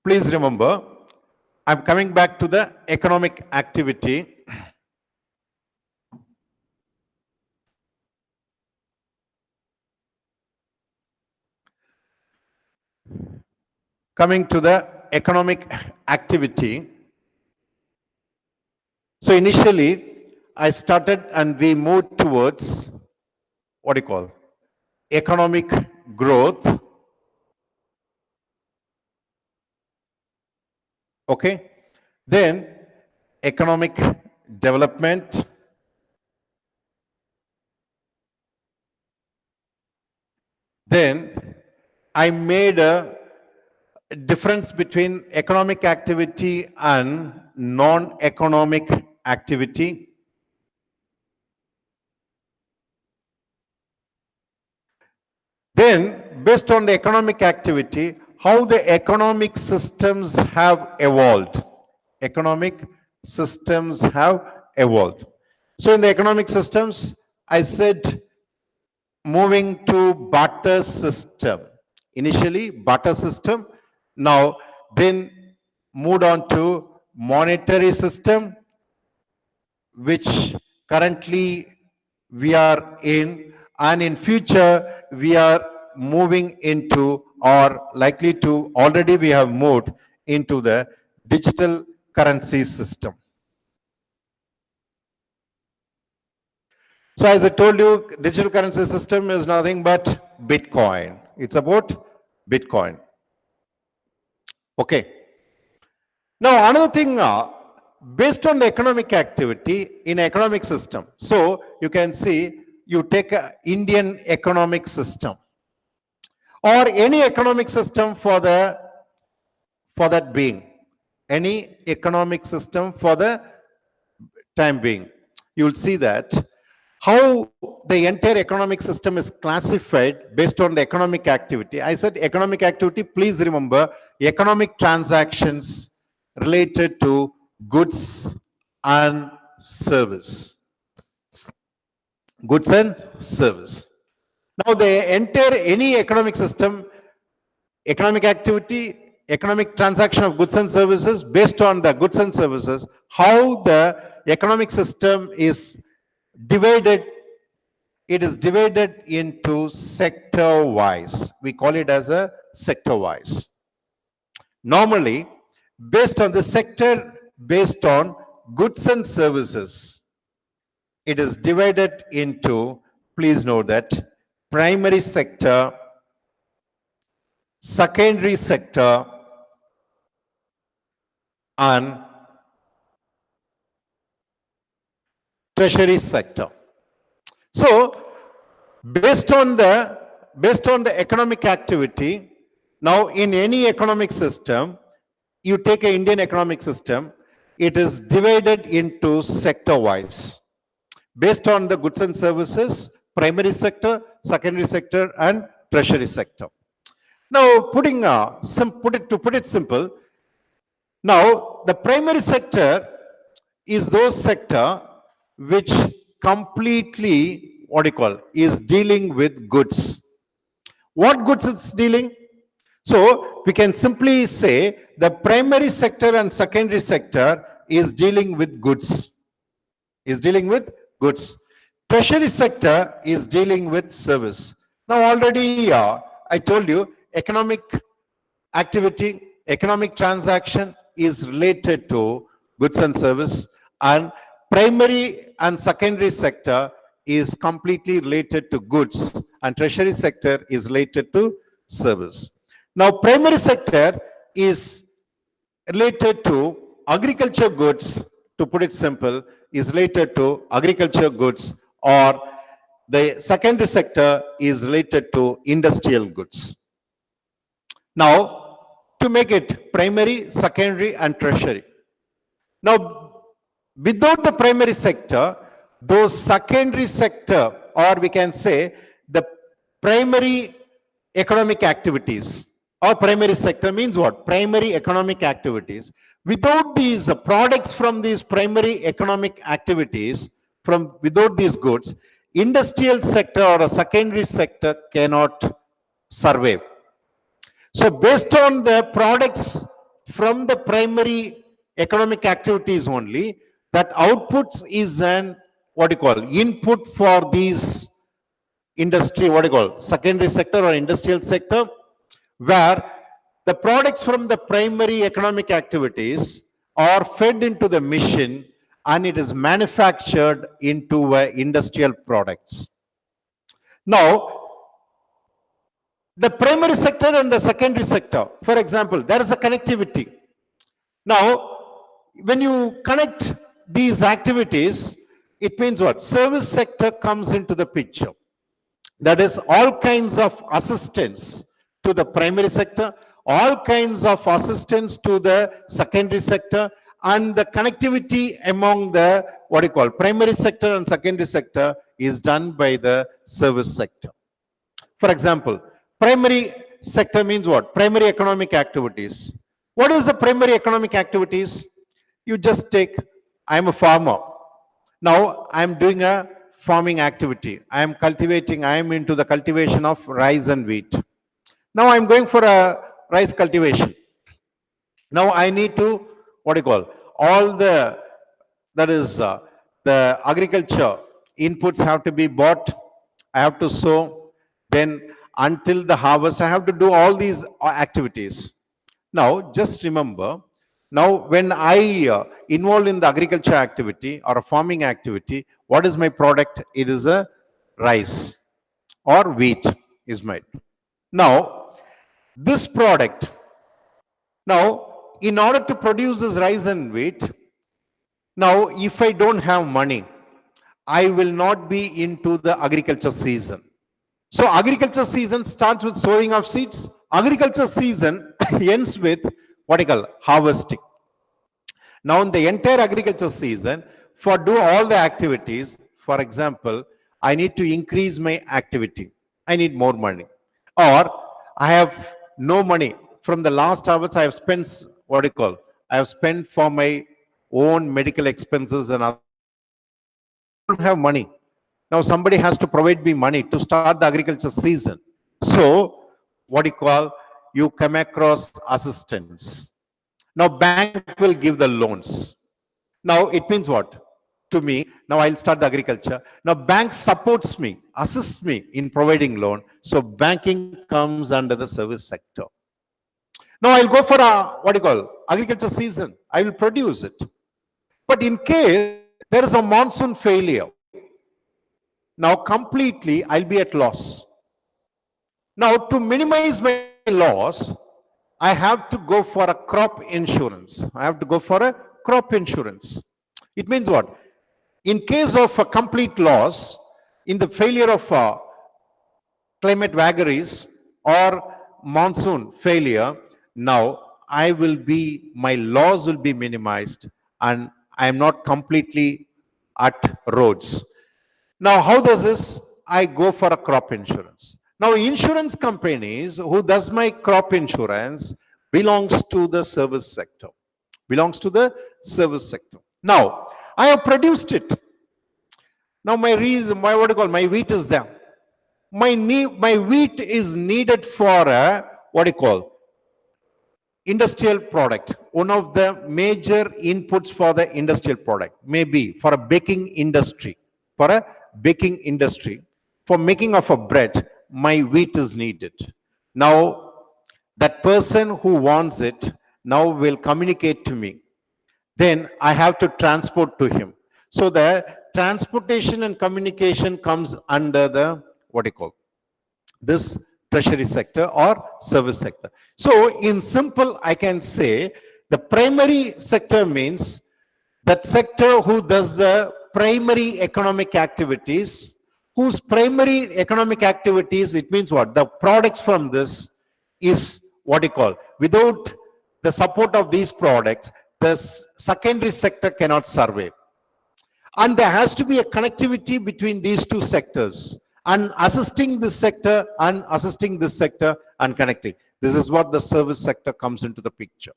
please remember, I'm coming back to the economic activity. Coming to the economic activity. So initially, I started and we moved towards, what do you call, economic growth. Okay. Then economic development. Then I made a difference between economic activity and non-economic activity. Then, based on the economic activity, how the economic systems have evolved. Economic systems have evolved. So, in the economic systems, I said moving to barter system. Initially, barter system. Now, then moved on to monetary system, which currently we are in, and in future we are moving into, or likely to, already we have moved into the digital currency system. So as I told you, digital currency system is nothing but Bitcoin. It's about Bitcoin. Okay. Now another thing, based on the economic activity in economic system. So you can see, you take an Indian economic system or any economic system for that being, any economic system for the time being, you will see that how the entire economic system is classified based on the economic activity. I said economic activity, please remember economic transactions related to goods and service. Goods and service. Now the entire, any economic system, economic activity, economic transaction of goods and services, based on the goods and services, how the economic system is divided. It is divided into sector wise. We call it as a sector wise. Normally, based on the sector, based on goods and services, it is divided into, please note that, primary sector, secondary sector, and tertiary sector. So based on the economic activity, now in any economic system, you take an Indian economic system, it is divided into sector wise based on the goods and services, primary sector, secondary sector, and tertiary sector. Now put it simple, now the primary sector is those sector which completely, is dealing with goods. What goods it's dealing? So we can simply say the primary sector and secondary sector is dealing with goods. Tertiary sector is dealing with service. Now already I told you, economic activity, economic transaction is related to goods and service, and primary and secondary sector is completely related to goods, and tertiary sector is related to service. Now primary sector is related to agriculture goods, to put it simple, is related to agriculture goods, or the secondary sector is related to industrial goods. Now, to make it primary, secondary, and tertiary. Now, without the primary sector, those secondary sector, or we can say the primary economic activities, or primary sector means what? Primary economic activities. Without these products from these primary economic activities, without these goods, industrial sector or a secondary sector cannot survive. So based on the products from the primary economic activities only, that output is an input for these industry, secondary sector or industrial sector, where the products from the primary economic activities are fed into the machine and it is manufactured into industrial products. Now, the primary sector and the secondary sector, for example, there is a connectivity. Now, when you connect these activities, it means what? Service sector comes into the picture. That is all kinds of assistance to the primary sector, all kinds of assistance to the secondary sector, and the connectivity among the, what you call, primary sector and secondary sector is done by the service sector. For example, primary sector means what? Primary economic activities. What is the primary economic activities? You just take, I am a farmer. Now I am doing a farming activity. I am cultivating, I am into the cultivation of rice and wheat. Now I am going for a rice cultivation. Now I need to, what do you call, all the, that is the agriculture inputs have to be bought. I have to sow. Then until the harvest, I have to do all these activities. Now just remember, now when I involve in the agriculture activity or a farming activity, what is my product? It is a rice or wheat is made. Now this product, now in order to produce this rice and wheat, now if I don't have money, I will not be into the agriculture season. So agriculture season starts with sowing of seeds. Agriculture season ends with what I call harvesting. Now in the entire agriculture season, for do all the activities, for example, I need to increase my activity. I need more money. Or I have no money. From the last harvest, I have spent, what do you call, I have spent for my own medical expenses and other. I don't have money. Now somebody has to provide me money to start the agriculture season. So what do you call, you come across assistance. Now bank will give the loans. Now it means what? To me, now I'll start the agriculture. Now bank supports me, assists me in providing loan. So banking comes under the service sector. Now I'll go for a, what do you call, agriculture season. I will produce it. But in case there is a monsoon failure, now completely I'll be at loss. Now to minimize my loss, I have to go for a crop insurance. I have to go for a crop insurance. It means what? In case of a complete loss, in the failure of climate vagaries or monsoon failure, now I will be, my loss will be minimized and I am not completely at roads. Now how does this? I go for a crop insurance. Now insurance companies who does my crop insurance belongs to the service sector. Belongs to the service sector. Now I have produced it. Now my reason, my what do you call, my wheat is there. My wheat is needed for a, what do you call, industrial product. One of the major inputs for the industrial product, maybe for a baking industry. For a baking industry, for making of a bread, my wheat is needed. Now that person who wants it now will communicate to me. Then I have to transport to him. So the transportation and communication comes under the, what do you call, this treasury sector or service sector. So in simple, I can say the primary sector means that sector who does the primary economic activities, whose primary economic activities, it means what? The products from this is, what you call, without the support of these products, the secondary sector cannot survive. And there has to be a connectivity between these two sectors and assisting this sector and assisting this sector and connecting. This is what the service sector comes into the picture.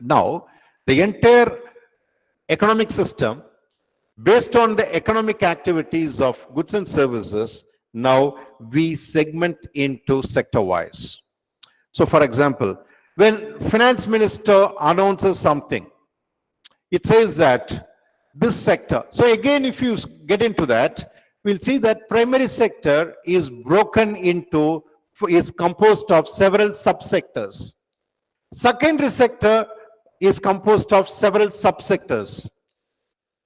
Now, the entire economic system, based on the economic activities of goods and services, now we segment into sector-wise. So, for example, when finance minister announces something, it says that this sector. So again, if you get into that, we'll see that primary sector is broken into, is composed of several subsectors. Secondary sector is composed of several subsectors.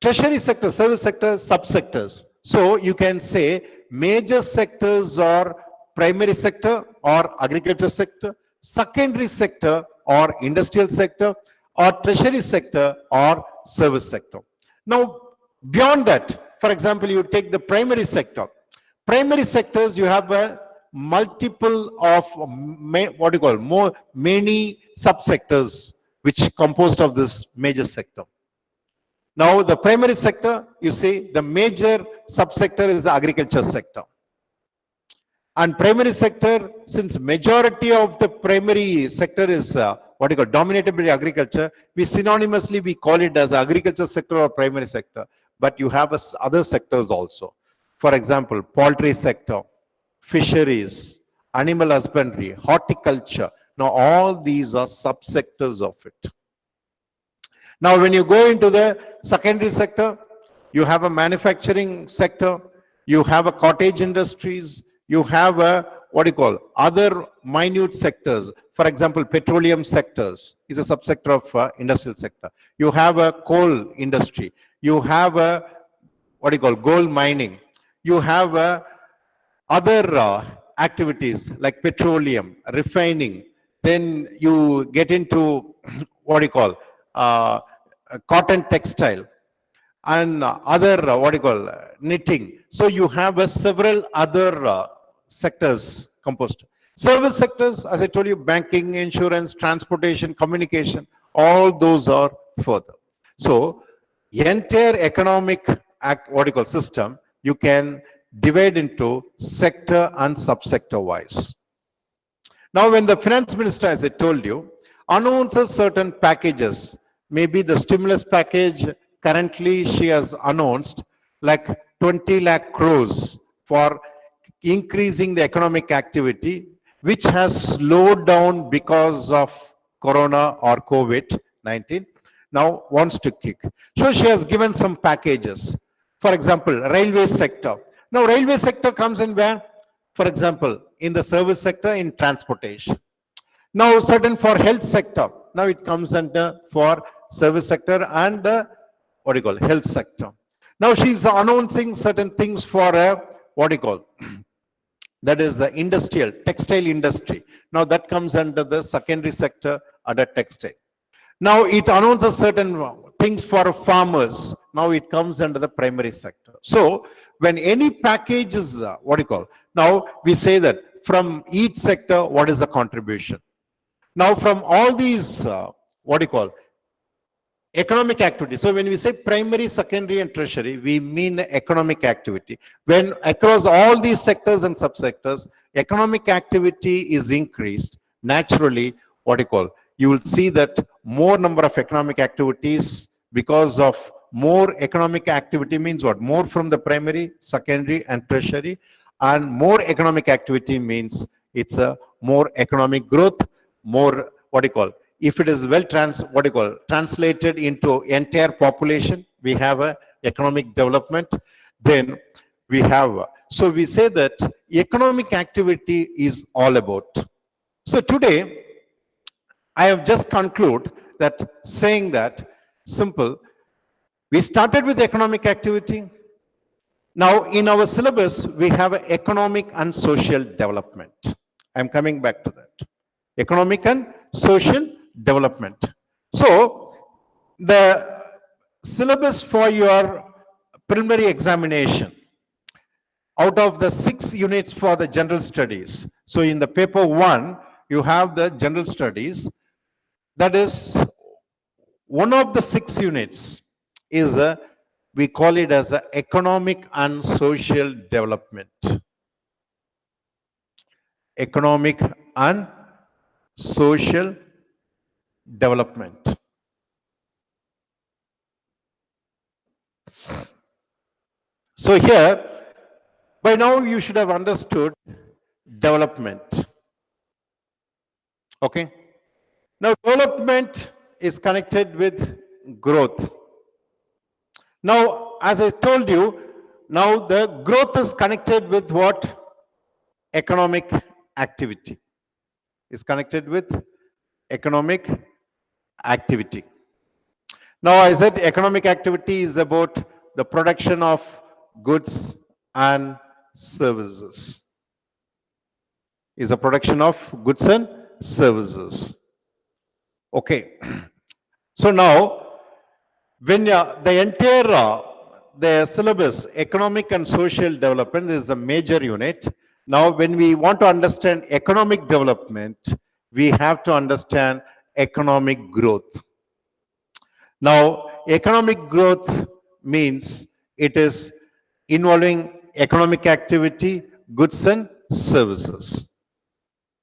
Tertiary sector, service sector, subsectors. So you can say major sectors are primary sector or agriculture sector, secondary sector or industrial sector, or tertiary sector or service sector. Now, beyond that, for example, you take the primary sector. Primary sectors, you have multiple of what do you call many subsectors which composed of this major sector. Now the primary sector, you see, the major subsector is the agriculture sector. And primary sector, since majority of the primary sector is what you call dominated by agriculture, we call it as agriculture sector or primary sector. But you have other sectors also. For example, poultry sector, fisheries, animal husbandry, horticulture. Now all these are subsectors of it. Now when you go into the secondary sector, you have a manufacturing sector, you have a cottage industries, you have a other minute sectors. For example, petroleum sectors is a subsector of industrial sector. You have a coal industry, you have a gold mining, you have other activities like petroleum, refining. Then you get into cotton textile and other knitting. So you have several other sectors composed. Service sectors, as I told you, banking, insurance, transportation, communication, all those are further. So entire economic system you can divide into sector and subsector wise. Now when the finance minister, as I told you, announces certain packages, maybe the stimulus package currently she has announced like 20 lakh crores for increasing the economic activity, which has slowed down because of corona or COVID-19, now wants to kick. So she has given some packages. For example, railway sector. Now railway sector comes in where? For example, in the service sector, in transportation. Now certain for health sector. Now it comes under for service sector and the health sector. Now she's announcing certain things for that is the industrial, textile industry. Now that comes under the secondary sector under textile. Now it announces certain things for farmers. Now it comes under the primary sector. So when any package is now we say that from each sector, what is the contribution? Now from all these economic activity. So when we say primary, secondary and tertiary, we mean economic activity. When across all these sectors and subsectors, economic activity is increased, naturally, you will see that more number of economic activities because of more economic activity means what? More from the primary, secondary and tertiary, and more economic activity means it's a more economic growth, more if it is well translated into entire population, we have a economic development. Then we have, so we say that economic activity is all about. So today, I have just concluded that saying that simple, we started with economic activity. Now in our syllabus, we have economic and social development. I'm coming back to that. Economic and social development. So the syllabus for your preliminary examination, out of the 6 units for the general studies. So in the paper 1, you have the general studies. That is one of the 6 units is we call it as economic and social development. Economic and social development. So here, by now you should have understood development. Okay. Now development is connected with growth. Now, as I told you, now the growth is connected with what? Economic activity. Is connected with economic activity. Now I said economic activity is about the production of goods and services. Is the production of goods and services. Okay. So now when the entire the syllabus economic and social development is a major unit. Now, when we want to understand economic development, we have to understand economic growth. Now, economic growth means it is involving economic activity, goods and services.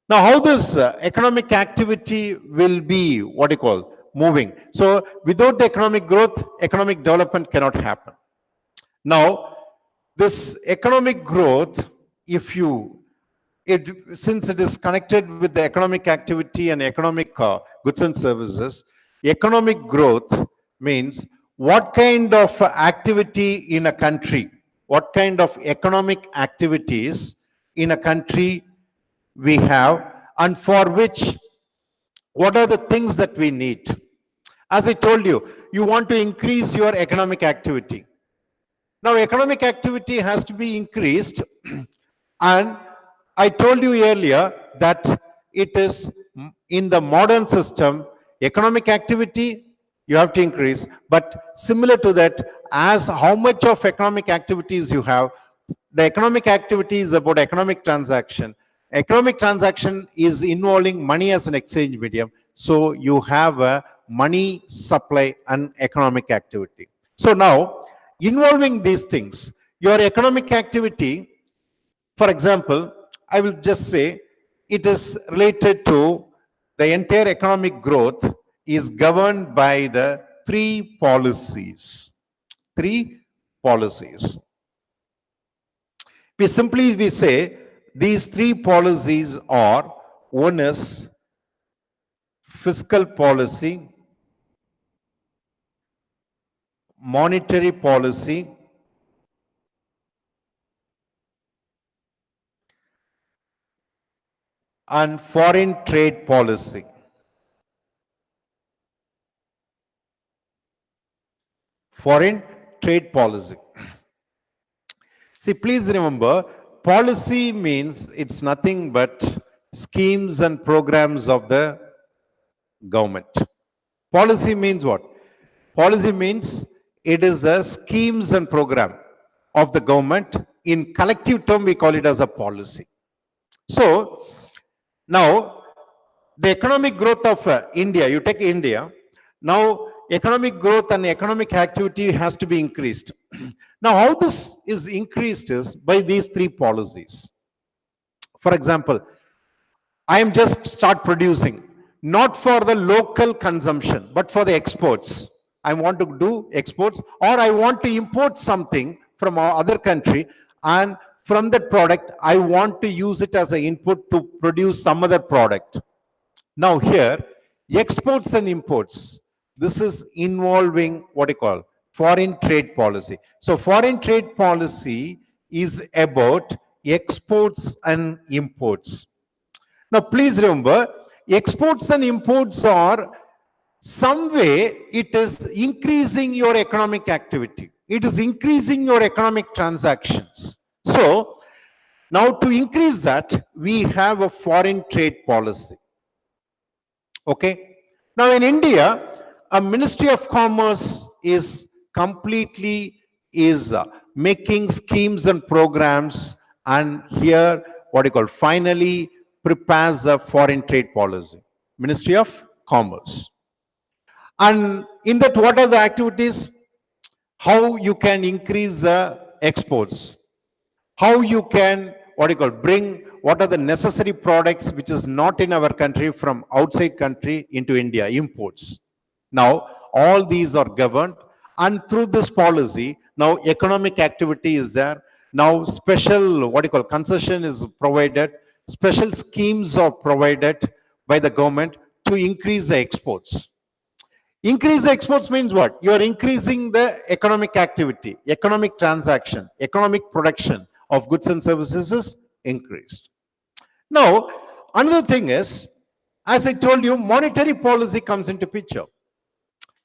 Now, how this economic activity will be, what you call, moving. So, without the economic growth, economic development cannot happen. Now, this economic growth, if you, since it is connected with the economic activity and economic goods and services, economic growth means what kind of activity in a country, what kind of economic activities in a country we have, and for which, what are the things that we need. As I told you, you want to increase your economic activity. Now, economic activity has to be increased, and I told you earlier that it is in the modern system, economic activity you have to increase, but similar to that, as how much of economic activities you have, the economic activity is about economic transaction. Economic transaction is involving money as an exchange medium, so you have a money supply and economic activity. So now, involving these things, your economic activity, for example, I will just say it is related to the entire economic growth is governed by the three policies. Three policies. We say these three policies are: one is fiscal policy, monetary policy, and foreign trade policy. Foreign trade policy. See, please remember, policy means it's nothing but schemes and programs of the government. Policy means what? Policy means it is the schemes and program of the government. In collective term, we call it as a policy. So, now, the economic growth of India, you take India, now economic growth and economic activity has to be increased. Now, how this is increased is by these three policies. For example, I am just start producing, not for the local consumption, but for the exports. I want to do exports, or I want to import something from other country, and from that product, I want to use it as an input to produce some other product. Now here, exports and imports, this is involving what you call foreign trade policy. So foreign trade policy is about exports and imports. Now please remember, exports and imports are some way it is increasing your economic activity. It is increasing your economic transactions. So now to increase that, we have a foreign trade policy. Okay. Now in India, a Ministry of Commerce is completely making schemes and programs, and here what you call finally prepares a foreign trade policy. Ministry of Commerce. And in that, what are the activities? How you can increase the exports? How you can, what you call, bring what are the necessary products which is not in our country from outside country into India, imports. Now, all these are governed, and through this policy, now economic activity is there. Now, special, what you call, concession is provided, special schemes are provided by the government to increase the exports. Increase the exports means what? You are increasing the economic activity, economic transaction, economic production of goods and services is increased. Now, another thing is, as I told you, monetary policy comes into picture.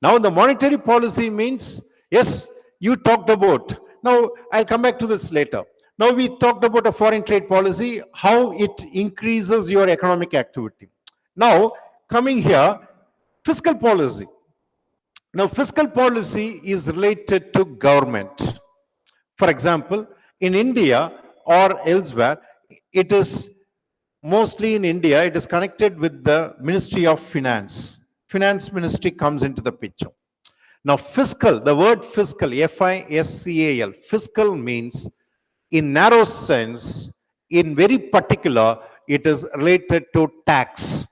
Now, the monetary policy means, yes, you talked about, now I'll come back to this later. Now, we talked about a foreign trade policy, how it increases your economic activity. Now, coming here, fiscal policy. Now, fiscal policy is related to government. For example, in India or elsewhere, it is mostly in India, it is connected with the Ministry of Finance. Finance Ministry comes into the picture. Now, fiscal, the word fiscal, F-I-S-C-A-L, fiscal means in narrow sense, in very particular, it is related to tax.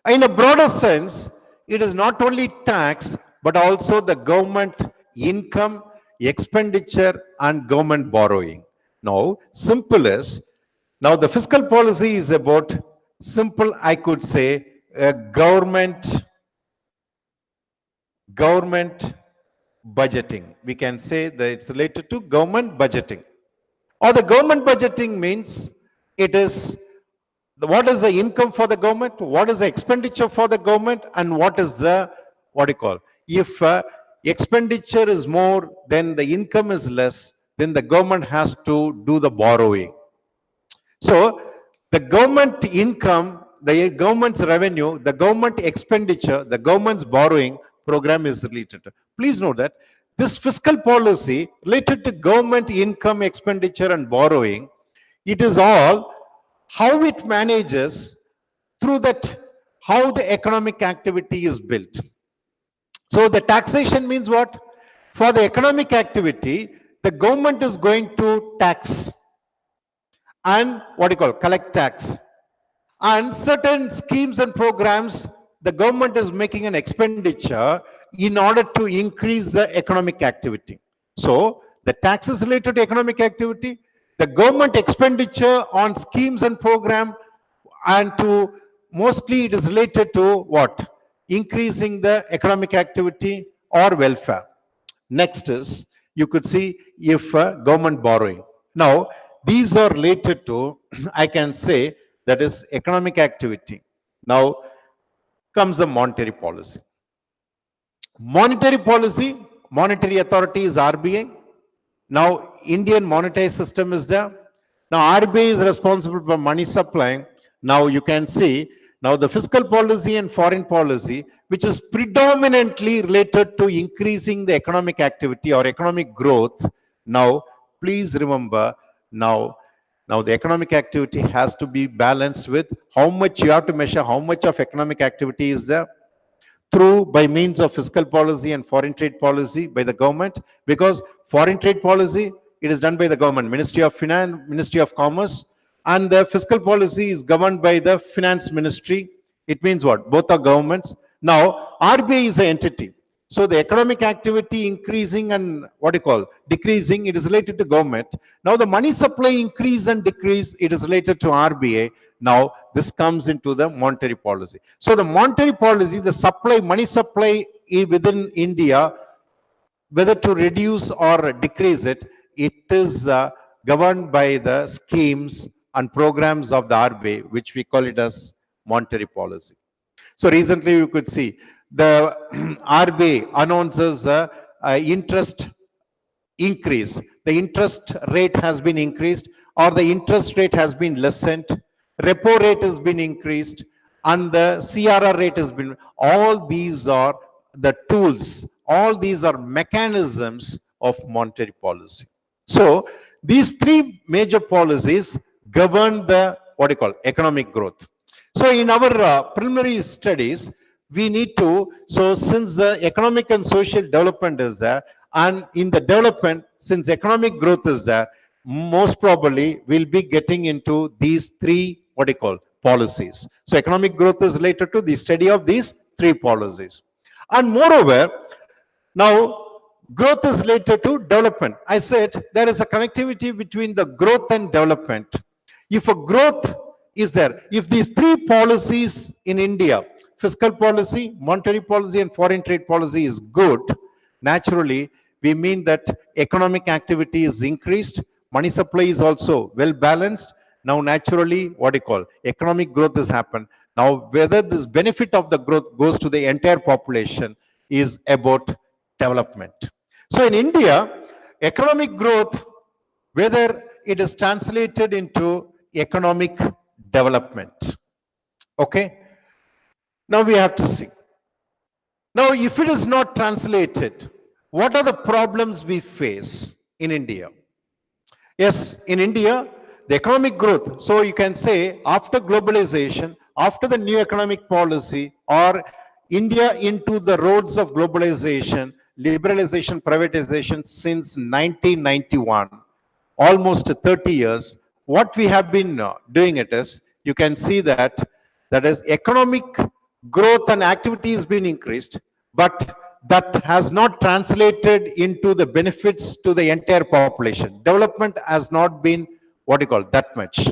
In a broader sense, it is not only tax, but also the government income, expenditure, and government borrowing. Now, simple is, now the fiscal policy is about, simple, I could say, government budgeting. We can say that it's related to government budgeting. Or the government budgeting means it is what is the income for the government, what is the expenditure for the government, and what is the, what do you call, if expenditure is more, then the income is less, then the government has to do the borrowing. So the government income, the government's revenue, the government expenditure, the government's borrowing program is related. Please note that this fiscal policy related to government income, expenditure, and borrowing, it is all how it manages through that, how the economic activity is built. So the taxation means what? For the economic activity, the government is going to tax and what do you call, collect tax. And certain schemes and programs, the government is making an expenditure in order to increase the economic activity. So the tax is related to economic activity, the government expenditure on schemes and program, and to mostly it is related to what? Increasing the economic activity or welfare. Next is, you could see if government borrowing. Now, these are related to, I can say, that is economic activity. Now comes the monetary policy. Monetary policy, monetary authority is RBI. Now, Indian monetary system is there. Now, RBI is responsible for money supply. Now, you can see, now the fiscal policy and foreign policy, which is predominantly related to increasing the economic activity or economic growth. Now, please remember, now the economic activity has to be balanced with how much you have to measure, how much of economic activity is there through by means of fiscal policy and foreign trade policy by the government, because foreign trade policy, it is done by the government, Ministry of Finance, Ministry of Commerce, and the fiscal policy is governed by the Finance Ministry. It means what? Both are governments. Now, RBI is an entity. So the economic activity increasing and what do you call, decreasing, it is related to government. Now the money supply increase and decrease, it is related to RBI. Now this comes into the monetary policy. So the monetary policy, the supply, money supply within India, whether to reduce or decrease it, it is governed by the schemes and programs of the RBI, which we call it as monetary policy. So recently you could see the RBI announces interest increase. The interest rate has been increased, or the interest rate has been lessened, repo rate has been increased, and the CRR rate has been, all these are the tools, all these are mechanisms of monetary policy. So these three major policies govern the, what do you call, economic growth. So in our preliminary studies, we need to, so since the economic and social development is there, and in the development, since economic growth is there, most probably we'll be getting into these three, what do you call, policies. So economic growth is related to the study of these three policies. And moreover, now growth is related to development. I said there is a connectivity between the growth and development. If a growth is there, if these three policies in India, fiscal policy, monetary policy, and foreign trade policy is good, naturally, we mean that economic activity is increased, money supply is also well balanced. Now, naturally, what do you call, economic growth has happened. Now, whether this benefit of the growth goes to the entire population is about development. So in India, economic growth, whether it is translated into economic development. Okay? Now we have to see. Now, if it is not translated, what are the problems we face in India? Yes, in India, the economic growth. So you can say after globalization, after the new economic policy, or India into the roads of globalization, liberalization, privatization since 1991, almost 30 years, what we have been doing it is, you can see that is economic growth and activity has been increased, but that has not translated into the benefits to the entire population. Development has not been, what you call, that much.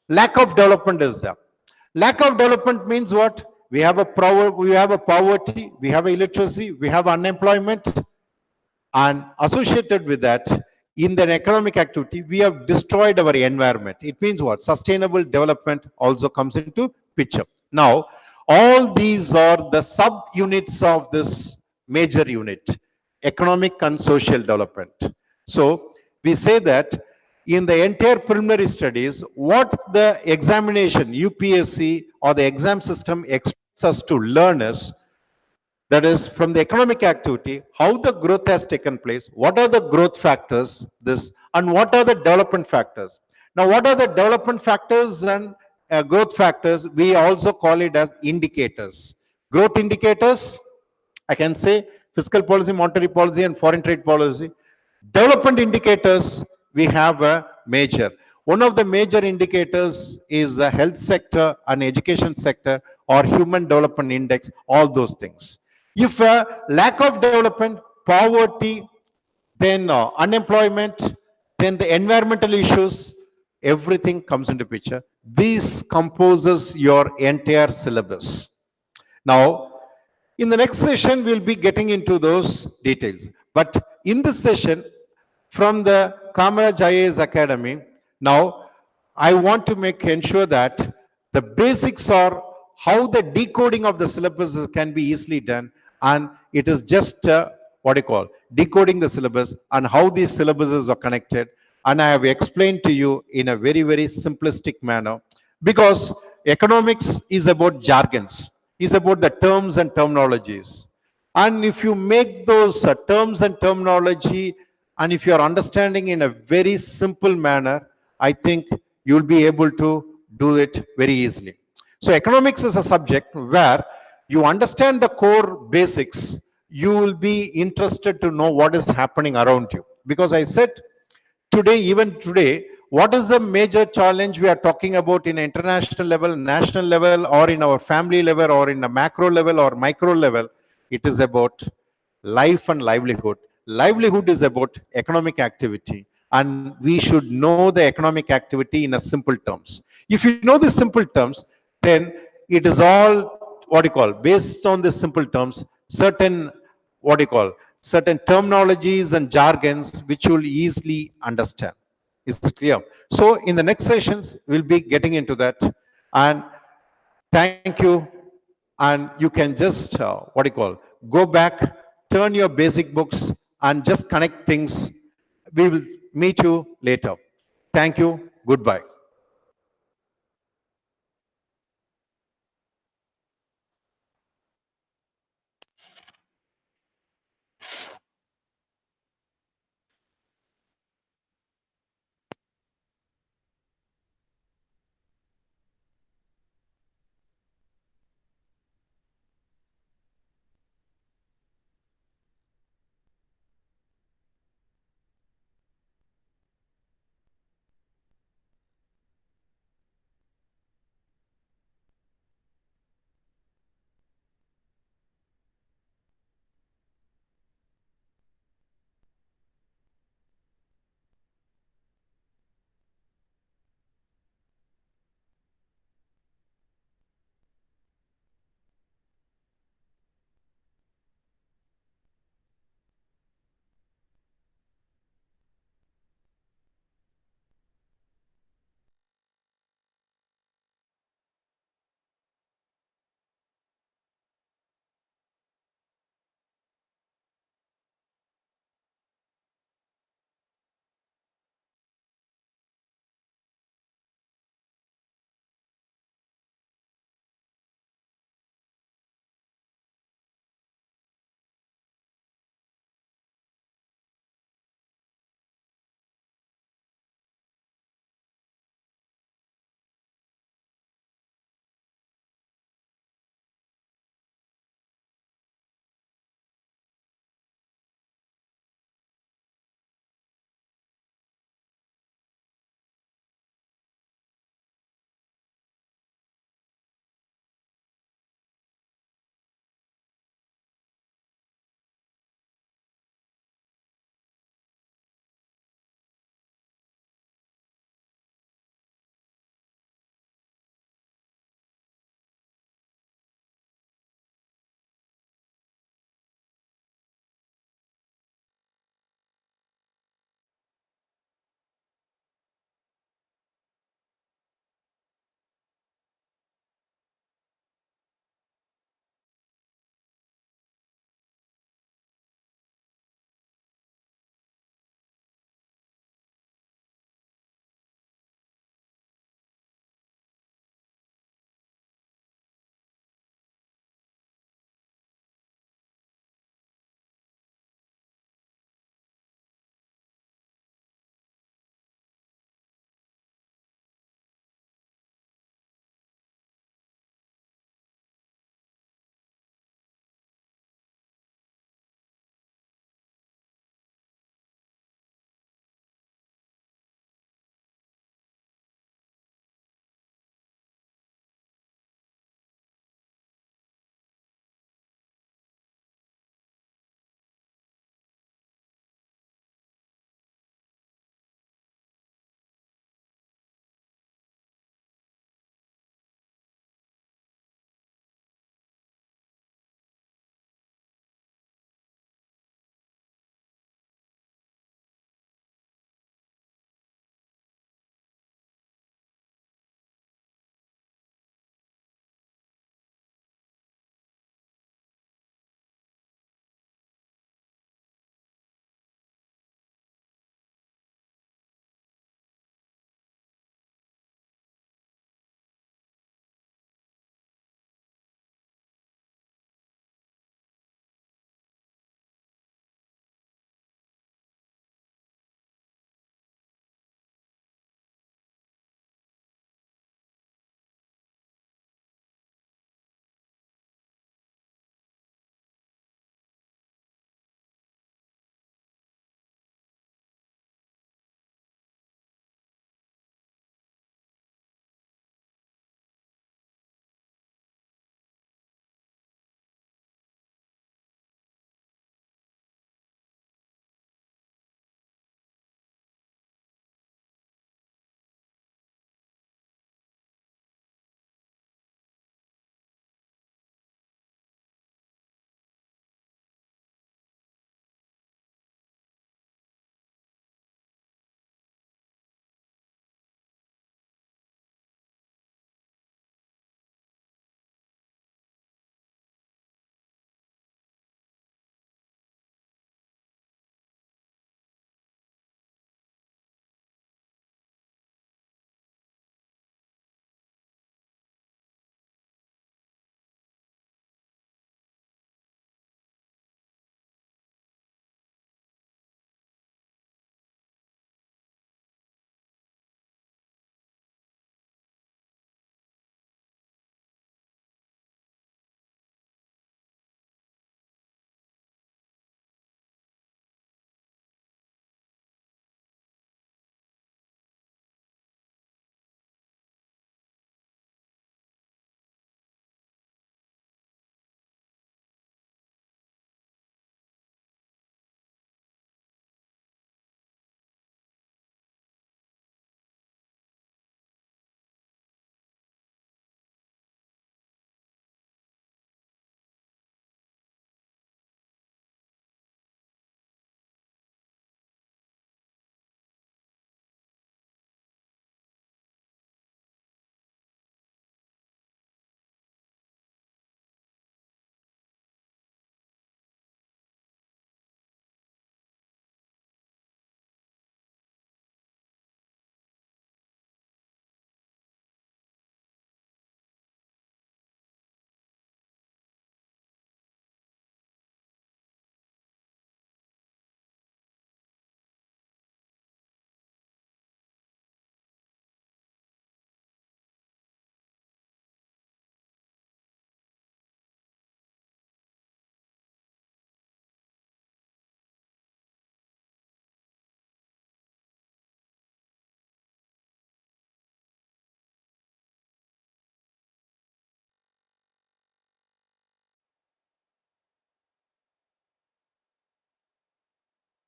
Lack of development is there. Lack of development means what? We have a poverty, we have illiteracy, we have unemployment, and associated with that, in the economic activity, we have destroyed our environment. It means what? Sustainable development also comes into picture. Now, all these are the sub-units of this major unit, economic and social development. So, we say that in the entire preliminary studies, what the examination, UPSC or the exam system expects us to learn is, that is from the economic activity, how the growth has taken place, what are the growth factors, this, and what are the development factors. Now, what are the development factors and growth factors? We also call it as indicators. Growth indicators, I can say fiscal policy, monetary policy, and foreign trade policy. Development indicators, we have a major. One of the major indicators is the health sector and education sector or human development index, all those things. If a lack of development, poverty, then unemployment, then the environmental issues, everything comes into picture. This composes your entire syllabus. Now, in the next session, we'll be getting into those details. But in this session, from the Kamaraj IAS Academy, now I want to ensure that the basics are how the decoding of the syllabus can be easily done, and it is just what you call decoding the syllabus and how these syllabuses are connected. And I have explained to you in a very, very simplistic manner, because economics is about jargons, is about the terms and terminologies. And if you make those terms and terminology, and if you are understanding in a very simple manner, I think you'll be able to do it very easily. So economics is a subject where you understand the core basics, you will be interested to know what is happening around you. Because I said today, even today, what is the major challenge we are talking about in international level, national level, or in our family level, or in a macro level or micro level? It is about life and livelihood. Livelihood is about economic activity, and we should know the economic activity in a simple terms. If you know the simple terms, then it is all, what you call, based on the simple terms, certain, what you call, certain terminologies and jargons which you'll easily understand. Is it clear? So in the next sessions, we'll be getting into that. And thank you. And you can just, what you call, go back, turn your basic books, and just connect things. We will meet you later. Thank you. Goodbye.